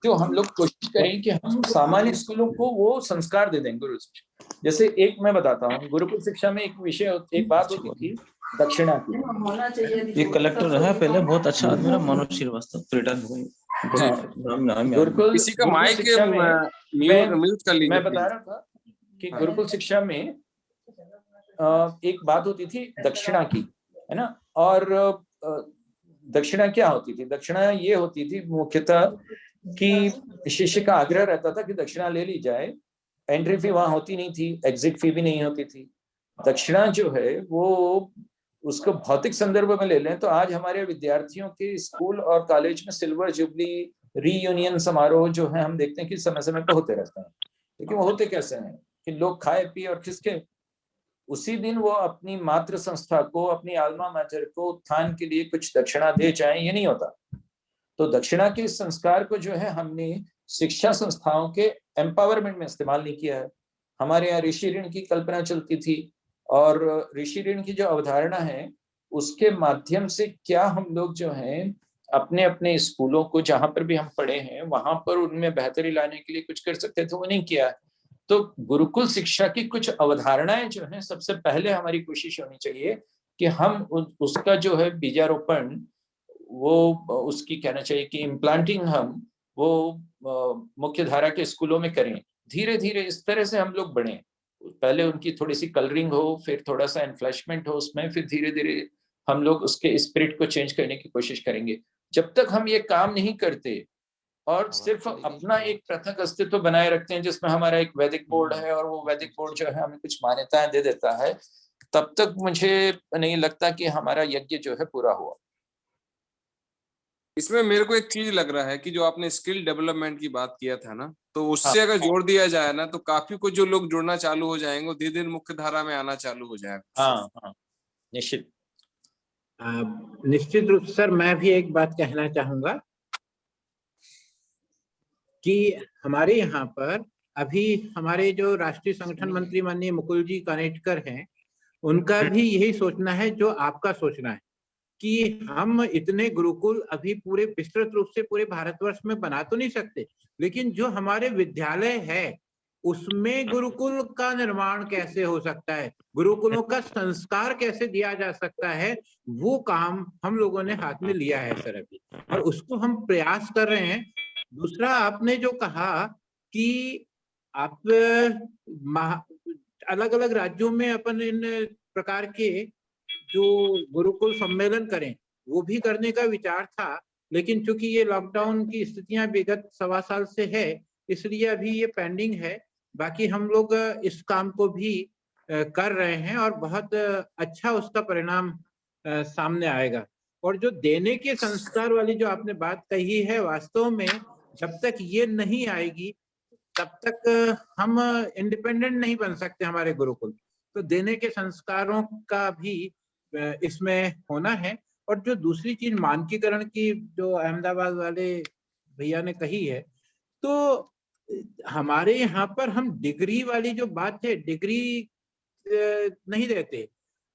तो हम लोग कोशिश करें कि हम सामान्य स्कूलों को वो संस्कार दे दें गुरु शिक्षा। जैसे एक मैं बताता हूँ, गुरुकुल शिक्षा में एक बात होती थी दक्षिणा की। ये कलेक्टर रहा पहले, बहुत अच्छा आदमी रहा, मनोज श्रीवास्तव, रिटायर हो गए। गुरुकुल किसी का माइक म्यूट कर लीजिए। मैं बता रहा था कि गुरुकुल शिक्षा में एक बात होती थी दक्षिणा की, है ना। और दक्षिणा क्या होती थी? दक्षिणा ये होती थी मुख्यतः कि शिष्य का आग्रह रहता था कि दक्षिणा ले ली जाए। एंट्री फी वहां होती नहीं थी, एग्जिट फी भी नहीं होती थी। दक्षिणा जो है वो उसको भौतिक संदर्भ में ले लें तो आज हमारे विद्यार्थियों के स्कूल और कॉलेज में सिल्वर जुबली रीयूनियन समारोह जो है हम देखते हैं कि समय समय पर होते रहते हैं, लेकिन वो होते कैसे हैं कि लोग खाए पिए और खिसके। उसी दिन वो अपनी मातृ संस्था को, अपनी आल्मा मैटर को उत्थान के लिए कुछ दक्षिणा दे जाएं, ये नहीं होता। तो दक्षिणा के इस संस्कार को जो है हमने शिक्षा संस्थाओं के एम्पावरमेंट में इस्तेमाल नहीं किया है। हमारे यहाँ ऋषि ऋण की कल्पना चलती थी, और ऋषि ऋण की जो अवधारणा है उसके माध्यम से क्या हम लोग जो हैं अपने अपने स्कूलों को, जहां पर भी हम पढ़े हैं वहां पर उनमें बेहतरी लाने के लिए कुछ कर सकते थे, वो नहीं किया। तो गुरुकुल शिक्षा की कुछ अवधारणाएं जो हैं, सबसे पहले हमारी कोशिश होनी चाहिए कि हम उसका जो है बीजारोपण, वो उसकी कहना चाहिए कि इम्प्लांटिंग हम वो मुख्य धारा के स्कूलों में करें। धीरे धीरे इस तरह से हम लोग बढ़े। पहले उनकी थोड़ी सी कलरिंग हो, फिर थोड़ा सा इन्फ्लेशमेंट हो उसमें, फिर धीरे धीरे हम लोग उसके स्पिरिट को चेंज करने की कोशिश करेंगे। जब तक हम ये काम नहीं करते और सिर्फ अपना एक पृथक अस्तित्व बनाए रखते हैं जिसमें हमारा एक वैदिक बोर्ड है और वो वैदिक बोर्ड जो है हमें कुछ मान्यताएं दे देता है, तब तक मुझे नहीं लगता कि हमारा यज्ञ जो है पूरा हुआ। इसमें मेरे को एक चीज लग रहा है कि जो आपने स्किल डेवलपमेंट की बात किया था ना, तो उससे अगर जोड़ दिया जाए ना तो काफी कुछ जो लोग जुड़ना चालू हो जाएंगे, धीरे धीरे मुख्य धारा में आना चालू हो जाएगा। हाँ हाँ, निश्चित। निश्चित रूप से सर, मैं भी एक बात कहना चाहूंगा कि हमारे यहाँ पर अभी हमारे जो राष्ट्रीय संगठन मंत्री माननीय मुकुल जी कानेटकर हैं, उनका भी यही सोचना है जो आपका सोचना है कि हम इतने गुरुकुल अभी पूरे विस्तृत रूप से पूरे भारतवर्ष में बना तो नहीं सकते, लेकिन जो हमारे विद्यालय है उसमें गुरुकुल का निर्माण कैसे हो सकता है, गुरुकुलों का संस्कार कैसे दिया जा सकता है, वो काम हम लोगों ने हाथ में लिया है सर अभी, और उसको हम प्रयास कर रहे हैं। दूसरा, आपने जो कहा कि आप अलग अलग राज्यों में अपन इन प्रकार के जो गुरुकुल सम्मेलन करें, वो भी करने का विचार था, लेकिन चूंकि ये लॉकडाउन की स्थितियां विगत 1.25 साल से है, इसलिए अभी ये पेंडिंग है। बाकी हम लोग इस काम को भी कर रहे हैं और बहुत अच्छा उसका परिणाम सामने आएगा। और जो देने के संस्कार वाली जो आपने बात कही है, वास्तव में जब तक ये नहीं आएगी तब तक हम इंडिपेंडेंट नहीं बन सकते हमारे गुरुकुल। तो देने के संस्कारों का भी इसमें होना है। और जो दूसरी चीज मानकीकरण की जो अहमदाबाद वाले भैया ने कही है, तो हमारे यहाँ पर हम डिग्री वाली जो बात है, डिग्री नहीं देते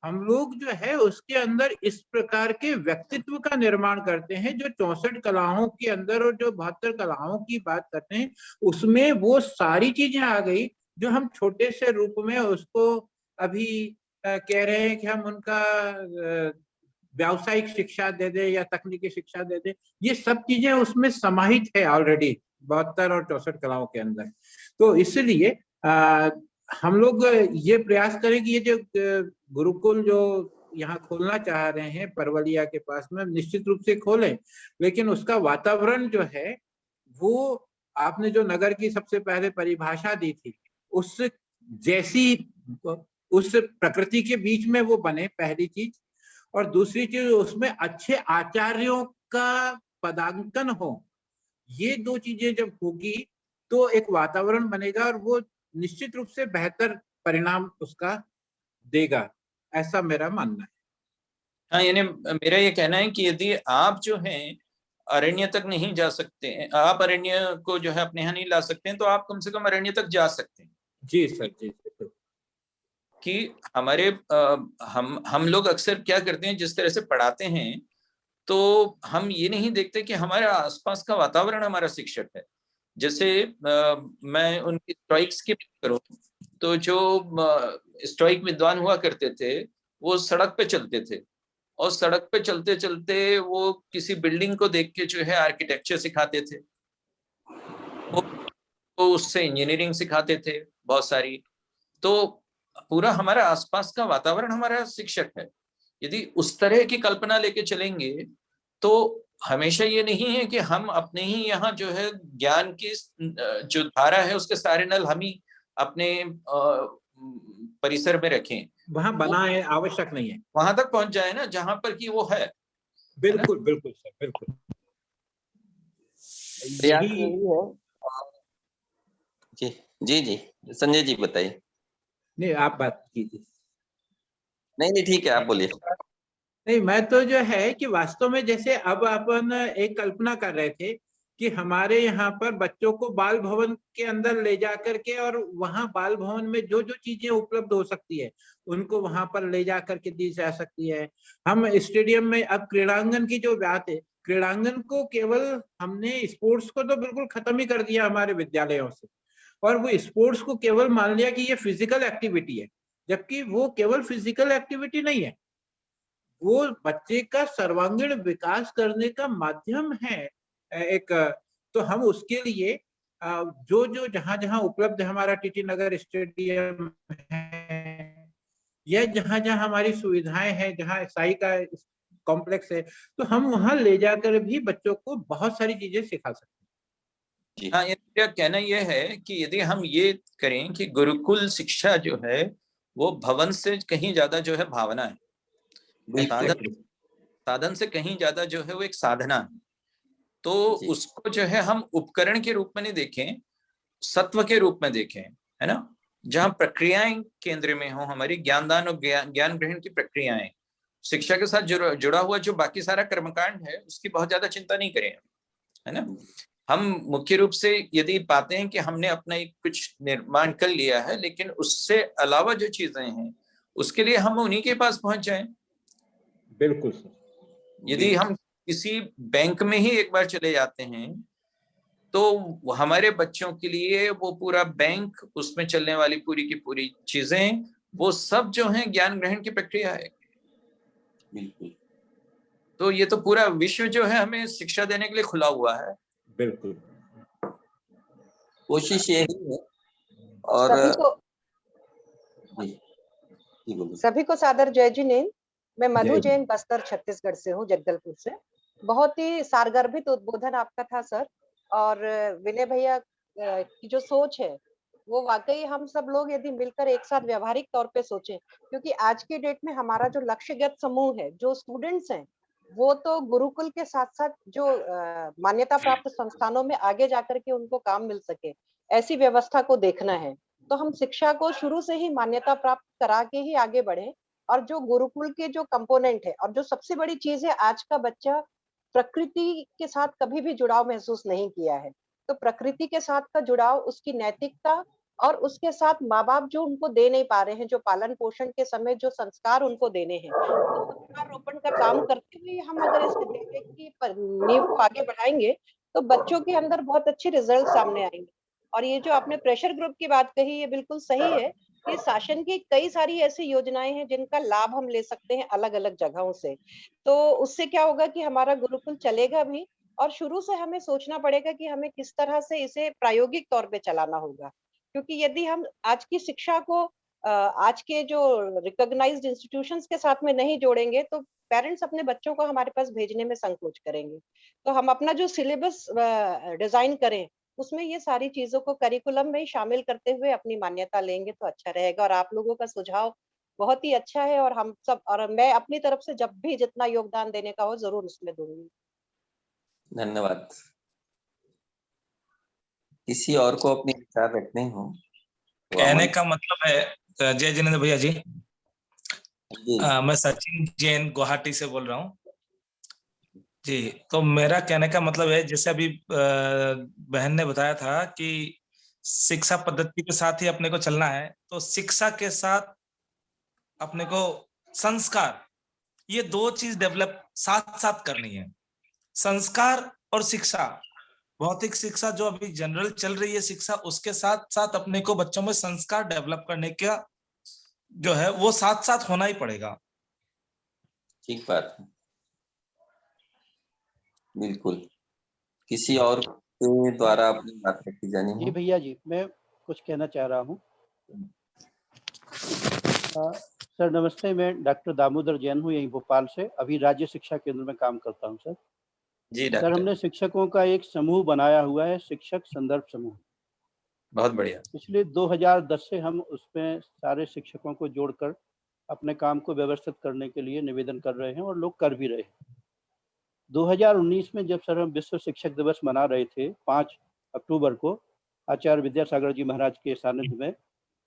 हम लोग, जो है उसके अंदर इस प्रकार के व्यक्तित्व का निर्माण करते हैं जो 64 कलाओं के अंदर और जो 72 कलाओं की बात करते हैं उसमें वो सारी चीजें आ गई जो हम छोटे से रूप में उसको अभी कह रहे हैं कि हम उनका व्यावसायिक शिक्षा दे दे या तकनीकी शिक्षा दे दे। ये सब चीजें उसमें समाहित है ऑलरेडी 72 और 64 कलाओं के अंदर। तो इसलिए हम लोग ये प्रयास करें कि ये जो गुरुकुल जो यहाँ खोलना चाह रहे हैं परवलिया के पास में, निश्चित रूप से खोलें, लेकिन उसका वातावरण जो है वो आपने जो नगर की सबसे पहले परिभाषा दी थी उस जैसी, उस प्रकृति के बीच में वो बने, पहली चीज। और दूसरी चीज उसमें अच्छे आचार्यों का पदांकन हो। ये दो चीजें जब होगी तो एक वातावरण बनेगा और वो निश्चित रूप से बेहतर परिणाम उसका देगा, ऐसा मेरा मानना है। हाँ, यानी मेरा ये कहना है कि यदि आप जो हैं अरण्य तक नहीं जा सकते हैं, आप अरण्य को जो है अपने यहाँ नहीं ला सकते हैं, तो आप कम से कम अरण्य तक जा सकते हैं। जी सर, जी सर। कि हमारे हम लोग अक्सर क्या करते हैं, जिस तरह से पढ़ाते हैं तो हम ये नहीं देखते कि हमारे आसपास का वातावरण हमारा शिक्षक है। जैसे मैं उनकी स्टोइक्स की बात करूं तो जो स्टोइक विद्वान हुआ करते थे वो सड़क पे चलते थे, और सड़क पे चलते चलते वो किसी बिल्डिंग को देख के जो है आर्किटेक्चर सिखाते थे, वो उससे इंजीनियरिंग सिखाते थे बहुत सारी। तो पूरा हमारा आसपास का वातावरण हमारा शिक्षक है। यदि उस तरह की कल्पना लेके चलेंगे तो हमेशा ये नहीं है कि हम अपने ही यहाँ जो है ज्ञान की जो धारा है उसके सारे नल हम ही अपने परिसर में रखें, वहां बनाए, आवश्यक नहीं है, वहां तक पहुंच जाए ना जहां पर कि वो है। बिल्कुल बिल्कुल सर, बिल्कुल यही है। जी जी जी संजय जी बताइए। नहीं, आप बात कीजिए। नहीं ठीक है, आप बोलिए। नहीं, मैं तो जो है कि वास्तव में जैसे अब अपन एक कल्पना कर रहे थे कि हमारे यहाँ पर बच्चों को बाल भवन के अंदर ले जा करके और वहाँ बाल भवन में जो जो चीजें उपलब्ध हो सकती है उनको वहां पर ले जा करके दी जा सकती है। हम स्टेडियम में अब क्रीड़ांगन की जो बात है, क्रीड़ांगन को केवल हमने स्पोर्ट्स को तो बिल्कुल खत्म ही कर दिया हमारे विद्यालयों से, और वो स्पोर्ट्स को केवल मान लिया कि ये फिजिकल एक्टिविटी है, जबकि वो केवल फिजिकल एक्टिविटी नहीं है, वो बच्चे का सर्वांगीण विकास करने का माध्यम है एक। तो हम उसके लिए जो जो जहाँ जहाँ उपलब्ध हमारा टीटी नगर स्टेडियम है या जहाँ जहाँ हमारी सुविधाएं हैं, जहाँ साई का कॉम्प्लेक्स है, तो हम वहाँ ले जाकर भी बच्चों को बहुत सारी चीजें सिखा सकते हैं। हाँ, मेरा कहना यह है कि यदि हम ये करें कि गुरुकुल शिक्षा जो है वो भवन से कहीं ज्यादा जो है भावना है, साधन से कहीं ज्यादा जो है वो एक साधना है, तो उसको जो है हम उपकरण के रूप में नहीं देखें, सत्व के रूप में देखें, है ना, जहां प्रक्रियाएं केंद्र में हो, हमारी ज्ञानदान और ज्ञान ग्रहण की प्रक्रियाएं शिक्षा के साथ जुड़ा हुआ जो बाकी सारा कर्मकांड है उसकी बहुत ज्यादा चिंता नहीं करें, है ना। हम मुख्य रूप से यदि पाते हैं कि हमने अपना एक कुछ निर्माण कर लिया है, लेकिन उससे अलावा जो चीजें हैं उसके लिए हम उन्हीं के पास पहुंच जाएं। बिल्कुल सर। यदि हम किसी बैंक में ही एक बार चले जाते हैं तो हमारे बच्चों के लिए वो पूरा बैंक, उसमें चलने वाली पूरी की पूरी चीजें, वो सब जो है ज्ञान ग्रहण की प्रक्रिया है। बिल्कुल। तो ये तो पूरा विश्व जो है हमें शिक्षा देने के लिए खुला हुआ है। बिल्कुल, कोशिश यही है। और सभी को सादर जय जिनेन्द्र। मैं मधु जय जैन बस्तर छत्तीसगढ़ से हूँ, जगदलपुर से। बहुत ही सारगर्भित उद्बोधन आपका था सर, और विनय भैया की जो सोच है वो वाकई हम सब लोग यदि मिलकर एक साथ व्यवहारिक तौर पे सोचें, क्योंकि आज के डेट में हमारा जो लक्ष्यगत समूह है, जो स्टूडेंट्स हैं, वो तो गुरुकुल के साथ साथ जो मान्यता प्राप्त संस्थानों में आगे जाकर के उनको काम मिल सके, ऐसी व्यवस्था को देखना है। तो हम शिक्षा को शुरू से ही मान्यता प्राप्त करा के ही आगे बढ़े। और जो गुरुकुल के जो कंपोनेंट है, और जो सबसे बड़ी चीज है, आज का बच्चा प्रकृति के साथ कभी भी जुड़ाव महसूस नहीं किया है। तो प्रकृति के साथ का जुड़ाव, उसकी नैतिकता, और उसके साथ माँ बाप जो उनको दे नहीं पा रहे हैं, जो पालन पोषण के समय जो संस्कार उनको देने हैं, तो संस्कार रोपण का काम करते हुए हम अगर इस विद्यालय की नींव को आगे बढ़ाएंगे तो बच्चों के अंदर बहुत अच्छे रिजल्ट सामने आएंगे। और ये जो आपने प्रेशर ग्रुप की बात कही, ये बिल्कुल सही है कि शासन की कई सारी ऐसी योजनाएं हैं जिनका लाभ हम ले सकते हैं अलग अलग जगहों से। तो उससे क्या होगा कि हमारा गुरुकुल चलेगा भी, और शुरू से हमें सोचना पड़ेगा कि हमें किस तरह से इसे प्रायोगिक तौर पे चलाना होगा। क्योंकि यदि हम आज की शिक्षा को आज के जो रिकॉग्नाइज्ड इंस्टीट्यूशंस के साथ में नहीं जोड़ेंगे तो पेरेंट्स अपने बच्चों को हमारे पास भेजने में संकोच करेंगे। तो हम अपना जो सिलेबस डिजाइन करें उसमें ये सारी चीजों को करिकुलम में शामिल करते हुए अपनी मान्यता लेंगे तो अच्छा रहेगा। और आप लोगों का सुझाव बहुत ही अच्छा है, और हम सब, और मैं अपनी तरफ से जब भी जितना योगदान देने का हो जरूर उसमें दूंगी। धन्यवाद। किसी और को अपने विचार रखने हो? कहने का मतलब है, जय जिनेन्द्र भैया जी, मैं सचिन जैन गुवाहाटी से बोल रहा हूँ जी। तो मेरा कहने का मतलब है, जैसे अभी बहन ने बताया था कि शिक्षा पद्धति के साथ ही अपने को चलना है, तो शिक्षा के साथ अपने को संस्कार, ये दो चीज डेवलप साथ साथ करनी है। संस्कार और शिक्षा, भौतिक शिक्षा जो अभी जनरल चल रही है शिक्षा, उसके साथ साथ अपने को बच्चों में संस्कार डेवलप करने का जो है वो साथ साथ होना ही पड़ेगा। ठीक बात है, बिल्कुल। किसी और के द्वारा अपनी बात रखी जानी जी हो? भैया जी, मैं कुछ कहना चाह रहा हूँ। सर नमस्ते, मैं डॉक्टर दामोदर जैन हूँ, यही भोपाल से। अभी राज्य शिक्षा केंद्र में काम करता हूँ सर। जी सर, डॉक्टर। हमने शिक्षकों का एक समूह बनाया हुआ है, शिक्षक संदर्भ समूह। बहुत बढ़िया। पिछले 2010 से हम उसमें सारे शिक्षकों को जोड़कर अपने काम को व्यवस्थित करने के लिए निवेदन कर रहे हैं, और लोग कर भी रहे हैं। 2019 में जब सर हम विश्व शिक्षक दिवस मना रहे थे 5 अक्टूबर को आचार्य विद्यासागर जी महाराज के सानिध्य में,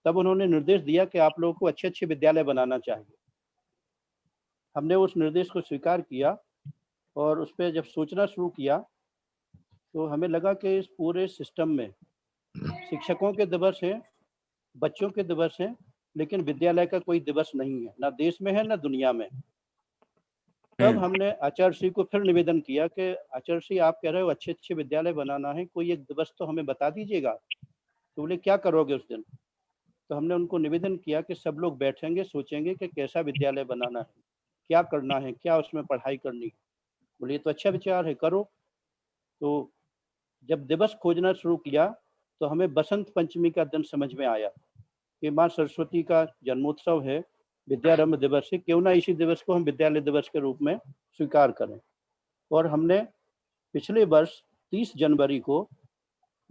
तब उन्होंने निर्देश दिया कि आप लोगों को अच्छे अच्छे विद्यालय बनाना चाहिए। हमने उस निर्देश को स्वीकार किया, और उस पर जब सोचना शुरू किया तो हमें लगा कि इस पूरे सिस्टम में शिक्षकों के दिवस हैं, बच्चों के दिवस हैं, लेकिन विद्यालय का कोई दिवस नहीं है, ना देश में है ना दुनिया में। तब हमने आचार्य श्री को फिर निवेदन किया कि आचार्य श्री, आप कह रहे हो अच्छे अच्छे विद्यालय बनाना है, कोई एक दिवस तो हमें बता दीजिएगा। तो बोले क्या करोगे उस दिन? तो हमने उनको निवेदन किया कि सब लोग बैठेंगे, सोचेंगे कि कैसा विद्यालय बनाना है, क्या करना है, क्या उसमें पढ़ाई करनी है। बोले ये तो अच्छा विचार है, करो। तो जब दिवस खोजना शुरू किया तो हमें बसंत पंचमी का दिन समझ में आया कि माँ सरस्वती का जन्मोत्सव है, विद्यारंभ दिवस है, क्यों ना इसी दिवस को हम विद्यालय दिवस के रूप में स्वीकार करें। और हमने पिछले वर्ष 30 जनवरी को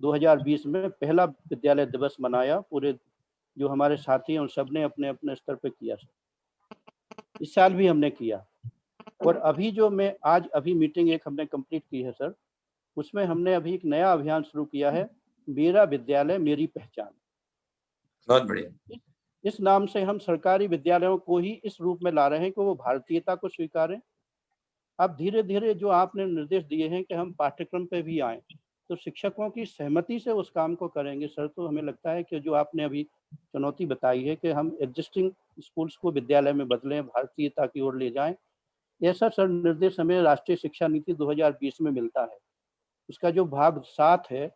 2020 में पहला विद्यालय दिवस मनाया। पूरे जो हमारे साथी हैं उन सब ने अपने अपने स्तर पे किया। इस साल भी हमने किया। और अभी जो मैं आज अभी मीटिंग एक हमने कंप्लीट की है सर, उसमें हमने अभी एक नया अभियान शुरू किया है, मेरा विद्यालय मेरी पहचान। बहुत बढ़िया। इस नाम से हम सरकारी विद्यालयों को ही इस रूप में ला रहे हैं कि वो भारतीयता को स्वीकारें। अब धीरे धीरे जो आपने निर्देश दिए हैं कि हम पाठ्यक्रम पे भी आए, तो शिक्षकों की सहमति से उस काम को करेंगे सर। तो हमें लगता है कि जो आपने अभी चुनौती बताई है कि हम एग्जिस्टिंग स्कूल्स को विद्यालय में बदलें, भारतीयता की ओर ले जाएं, ऐसा सर निर्देश हमें राष्ट्रीय शिक्षा नीति 2020 में मिलता है। उसका जो भाग 7 है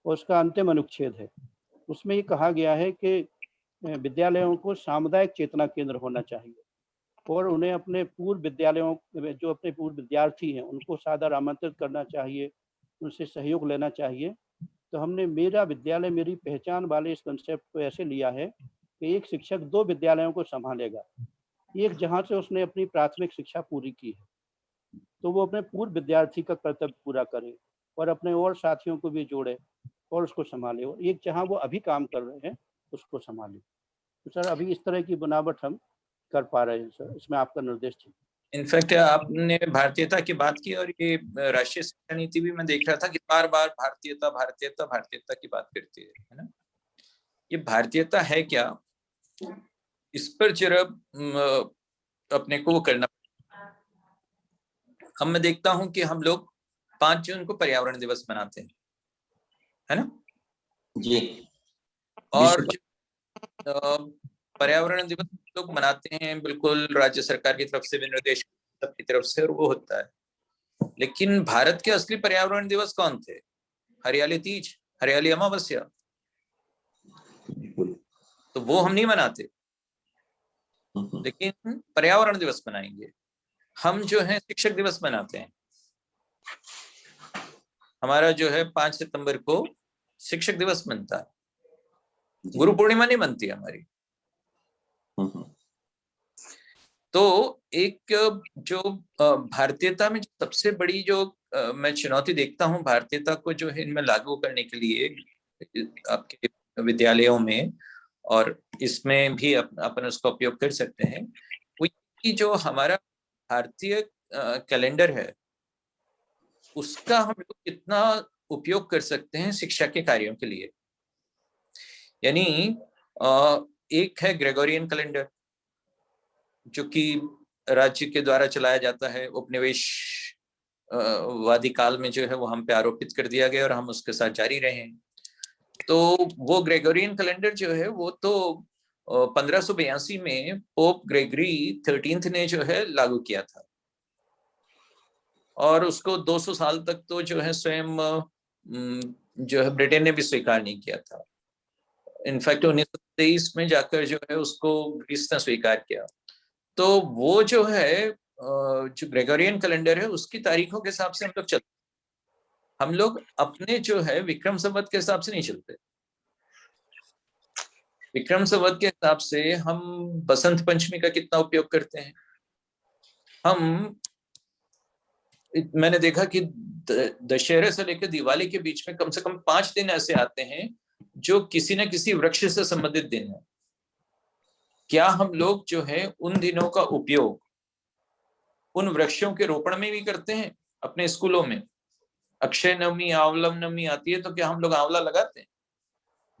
और उसका अंतिम अनुच्छेद है, उसमें ये कहा गया है कि विद्यालयों को सामुदायिक चेतना केंद्र होना चाहिए और उन्हें अपने पूर्व विद्यालयों में जो अपने पूर्व विद्यार्थी हैं उनको सादर आमंत्रित करना चाहिए, उनसे सहयोग लेना चाहिए। तो हमने मेरा विद्यालय मेरी पहचान वाले इस कंसेप्ट को ऐसे लिया है कि एक शिक्षक 2 विद्यालयों को संभालेगा। एक जहाँ से उसने अपनी प्राथमिक शिक्षा पूरी की है, तो वो अपने पूर्व विद्यार्थी का कर्तव्य पूरा करे और अपने और साथियों को भी जोड़े और उसको संभाले, और एक जहाँ वो अभी काम कर रहे हैं उसको संभाले। तो सर अभी इस तरह की बनावट हम कर पा रहे हैं सर, इसमें आपका निर्देश चाहिए। इनफैक्ट आपने भारतीयता की बात की और ये राष्ट्रीय शिक्षा नीति भी मैं देख रहा था कि बार बार भारतीयता भारतीयता भारतीयता की बात करती है ना। ये भारतीयता है क्या, इस पर जरा अपने को वो करना। अब मैं देखता हूं कि हम लोग 5 जून को पर्यावरण दिवस मनाते हैं, है ना जी। और पर्यावरण दिवस लोग मनाते हैं बिल्कुल राज्य सरकार की तरफ से भी, निर्देश सबकी तरफ से, और वो होता है। लेकिन भारत के असली पर्यावरण दिवस कौन थे? हरियाली तीज, हरियाली अमावस्या, तो वो हम नहीं मनाते, लेकिन पर्यावरण दिवस मनाएंगे। हम जो है शिक्षक दिवस मनाते हैं। हमारा जो है 5 सितंबर को शिक्षक दिवस बनता है, गुरु पूर्णिमा नहीं बनती हमारी। तो एक जो भारतीयता में सबसे बड़ी जो मैं चुनौती देखता हूँ भारतीयता को जो है इनमें लागू करने के लिए आपके विद्यालयों में, और इसमें भी अपन उसका उपयोग कर सकते हैं, वो कि जो हमारा भारतीय कैलेंडर है उसका हम लोग कितना उपयोग कर सकते हैं शिक्षा के कार्यों के लिए। यानी एक है ग्रेगोरियन कैलेंडर जो कि राज्य के द्वारा चलाया जाता है, उपनिवेश वादी काल में जो है वो हम पे आरोपित कर दिया गया और हम उसके साथ जारी रहे हैं। तो वो ग्रेगोरियन कैलेंडर जो है वो तो 1582 में पोप ग्रेगरी 13 ने जो है लागू किया था, और उसको 200 साल तक तो जो है स्वयं जो है ब्रिटेन ने भी स्वीकार नहीं किया था। इनफैक्ट 1923 में जाकर जो है उसको ग्रीस ने स्वीकार किया। तो वो जो है जो ग्रेगोरियन कैलेंडर है उसकी तारीखों के हिसाब से हम लोग चलते, हम लोग अपने जो है विक्रम संवत के हिसाब से नहीं चलते। विक्रम संवत के हिसाब से हम बसंत पंचमी का कितना उपयोग करते हैं। मैंने देखा कि दशहरे से लेकर दिवाली के बीच में कम से कम 5 दिन ऐसे आते हैं जो किसी न किसी वृक्ष से संबंधित दिन है। क्या हम लोग जो है उन दिनों का उपयोग उन वृक्षों के रोपण में भी करते हैं अपने स्कूलों में? अक्षय नवमी, आंवलम नवमी आती है तो क्या हम लोग आंवला लगाते हैं?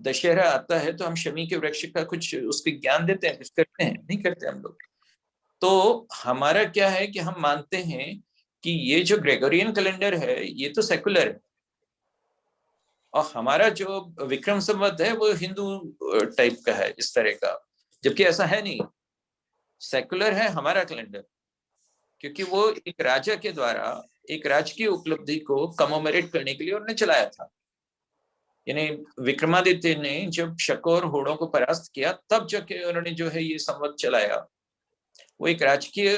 दशहरा आता है तो हम शमी के वृक्ष का कुछ उसके ज्ञान देते हैं, कुछ करते हैं? नहीं करते हम लोग। तो हमारा क्या है कि हम मानते हैं कि ये जो ग्रेगोरियन कैलेंडर है ये तो सेकुलर है, और हमारा जो विक्रम संवत है वो हिंदू टाइप का है इस तरह का, जबकि ऐसा है नहीं। सेकुलर है हमारा कैलेंडर, क्योंकि वो एक राजा के द्वारा एक राजकीय उपलब्धि को कमोमेरेट करने के लिए उन्होंने चलाया था। यानी विक्रमादित्य ने जब शक और होड़ों को परास्त किया तब जाके उन्होंने जो है ये संवत चलाया। वो एक राजकीय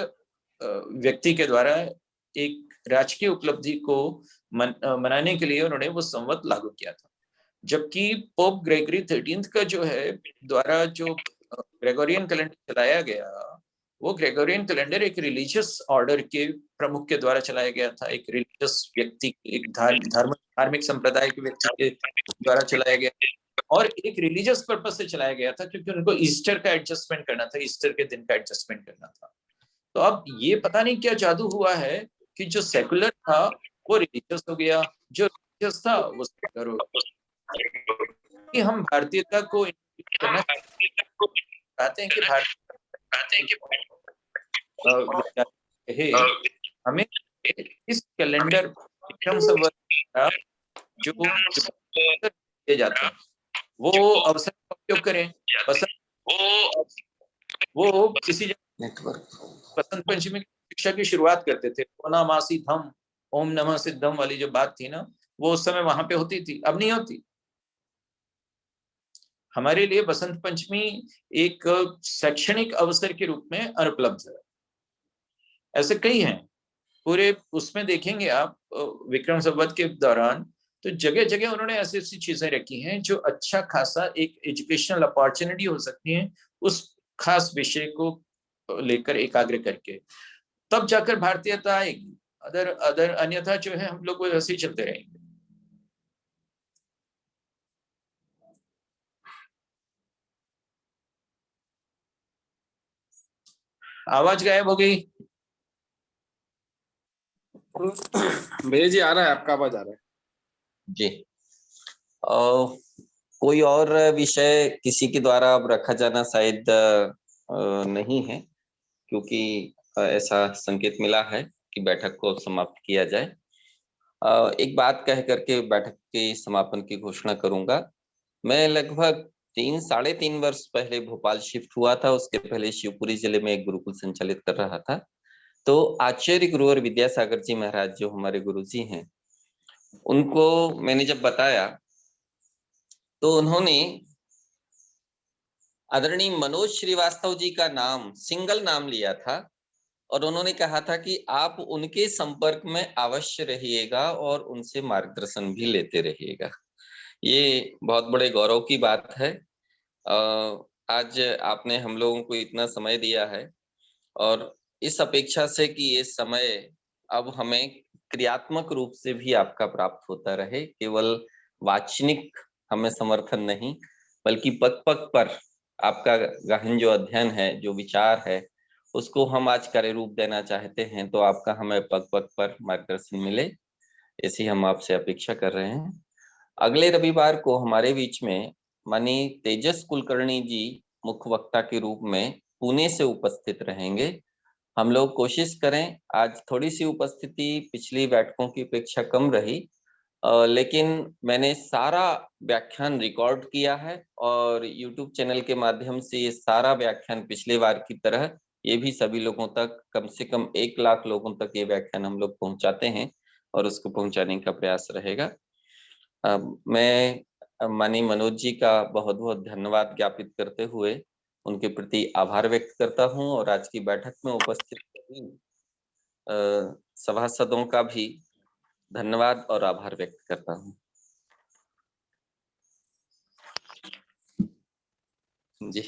व्यक्ति के द्वारा एक राजकीय उपलब्धि को मनाने के लिए उन्होंने वो संवत लागू किया था। जबकि पोप ग्रेगरी 13 का जो है द्वारा जो ग्रेगोरियन कैलेंडर चलाया गया, वो ग्रेगोरियन कैलेंडर एक रिलीजियस ऑर्डर के प्रमुख के द्वारा चलाया गया था, एक रिलीजियस व्यक्ति, एक धार्मिक संप्रदाय के व्यक्ति के द्वारा चलाया गया, और एक रिलीजियस पर्पस से चलाया गया था, क्योंकि उनको ईस्टर का एडजस्टमेंट करना था, ईस्टर के दिन का एडजस्टमेंट करना था। तो अब ये पता नहीं क्या जादू हुआ है कि जो सेकुलर था वो रिलीजियस हो गया, जो रिलीजियस था वो सेकुलर हो गया। कि हम भारतीयता को करना चाहते हैं कि हमें इस कैलेंडर विक्रम संवत जो दिए जाते हैं वो अवसर का उपयोग करें। वो किसी बसंत पंचमी की शिक्षा की शुरुआत करते थे, ओनामासी धम ओम नमः सिद्धम वाली जो बात थी ना, वो उस समय वहां पे होती थी, अब नहीं होती। हमारे लिए बसंत पंचमी एक शैक्षणिक अवसर के रूप में अनुपलब्ध है। ऐसे कई हैं, पूरे उसमें देखेंगे आप विक्रम संवत के दौरान, तो जगह जगह उन्होंने ऐसी ऐसी चीजें रखी हैं जो अच्छा खासा एक एजुकेशनल अपॉर्चुनिटी हो सकती है उस खास विषय को लेकर एकाग्र करके, तब जाकर भारतीयता आएगी। अदर अन्यथा जो है हम लोग वो ऐसे ही चलते रहेंगे। आवाज गायब हो गई। भैया जी आ रहा है, आपका आवाज आ रहा है जी। कोई और विषय किसी के द्वारा अब रखा जाना शायद नहीं है, क्योंकि ऐसा संकेत मिला है कि बैठक को समाप्त किया जाए। एक बात कह करके बैठक के समापन की घोषणा करूंगा। मैं लगभग 3-3.5 वर्ष पहले भोपाल शिफ्ट हुआ था। उसके पहले शिवपुरी जिले में एक गुरुकुल संचालित कर रहा था। तो आचार्य गुरुवर विद्यासागर जी महाराज जो हमारे गुरुजी हैं, उनको मैंने जब बताया तो उन्होंने आदरणीय मनोज श्रीवास्तव जी का नाम, सिंगल नाम लिया था, और उन्होंने कहा था कि आप उनके संपर्क में अवश्य रहिएगा और उनसे मार्गदर्शन भी लेते रहिएगा। ये बहुत बड़े गौरव की बात है। आज आपने हम लोगों को इतना समय दिया है, और इस अपेक्षा से कि ये समय अब हमें क्रियात्मक रूप से भी आपका प्राप्त होता रहे, केवल वाचनिक हमें समर्थन नहीं, बल्कि पग पग पर आपका गहन जो अध्ययन है, जो विचार है, उसको हम आज कार्य रूप देना चाहते हैं। तो आपका हमें पग पग पर मार्गदर्शन मिले, ऐसी हम आपसे अपेक्षा कर रहे हैं। अगले रविवार को हमारे बीच में माननीय तेजस कुलकर्णी जी मुख्य वक्ता के रूप में पुणे से उपस्थित रहेंगे। हम लोग कोशिश करें, आज थोड़ी सी उपस्थिति पिछली बैठकों की अपेक्षा कम रही, लेकिन मैंने सारा व्याख्यान रिकॉर्ड किया है और YouTube चैनल के माध्यम से ये सारा व्याख्यान पिछले बार की तरह ये भी सभी लोगों तक, कम से कम 1 लाख लोगों तक ये व्याख्यान हम लोग पहुंचाते हैं और उसको पहुंचाने का प्रयास रहेगा। मैं माननीय मनोज जी का बहुत बहुत धन्यवाद ज्ञापित करते हुए उनके प्रति आभार व्यक्त करता हूं, और आज की बैठक में उपस्थित सभासदों का भी धन्यवाद और आभार व्यक्त करता हूं। जी।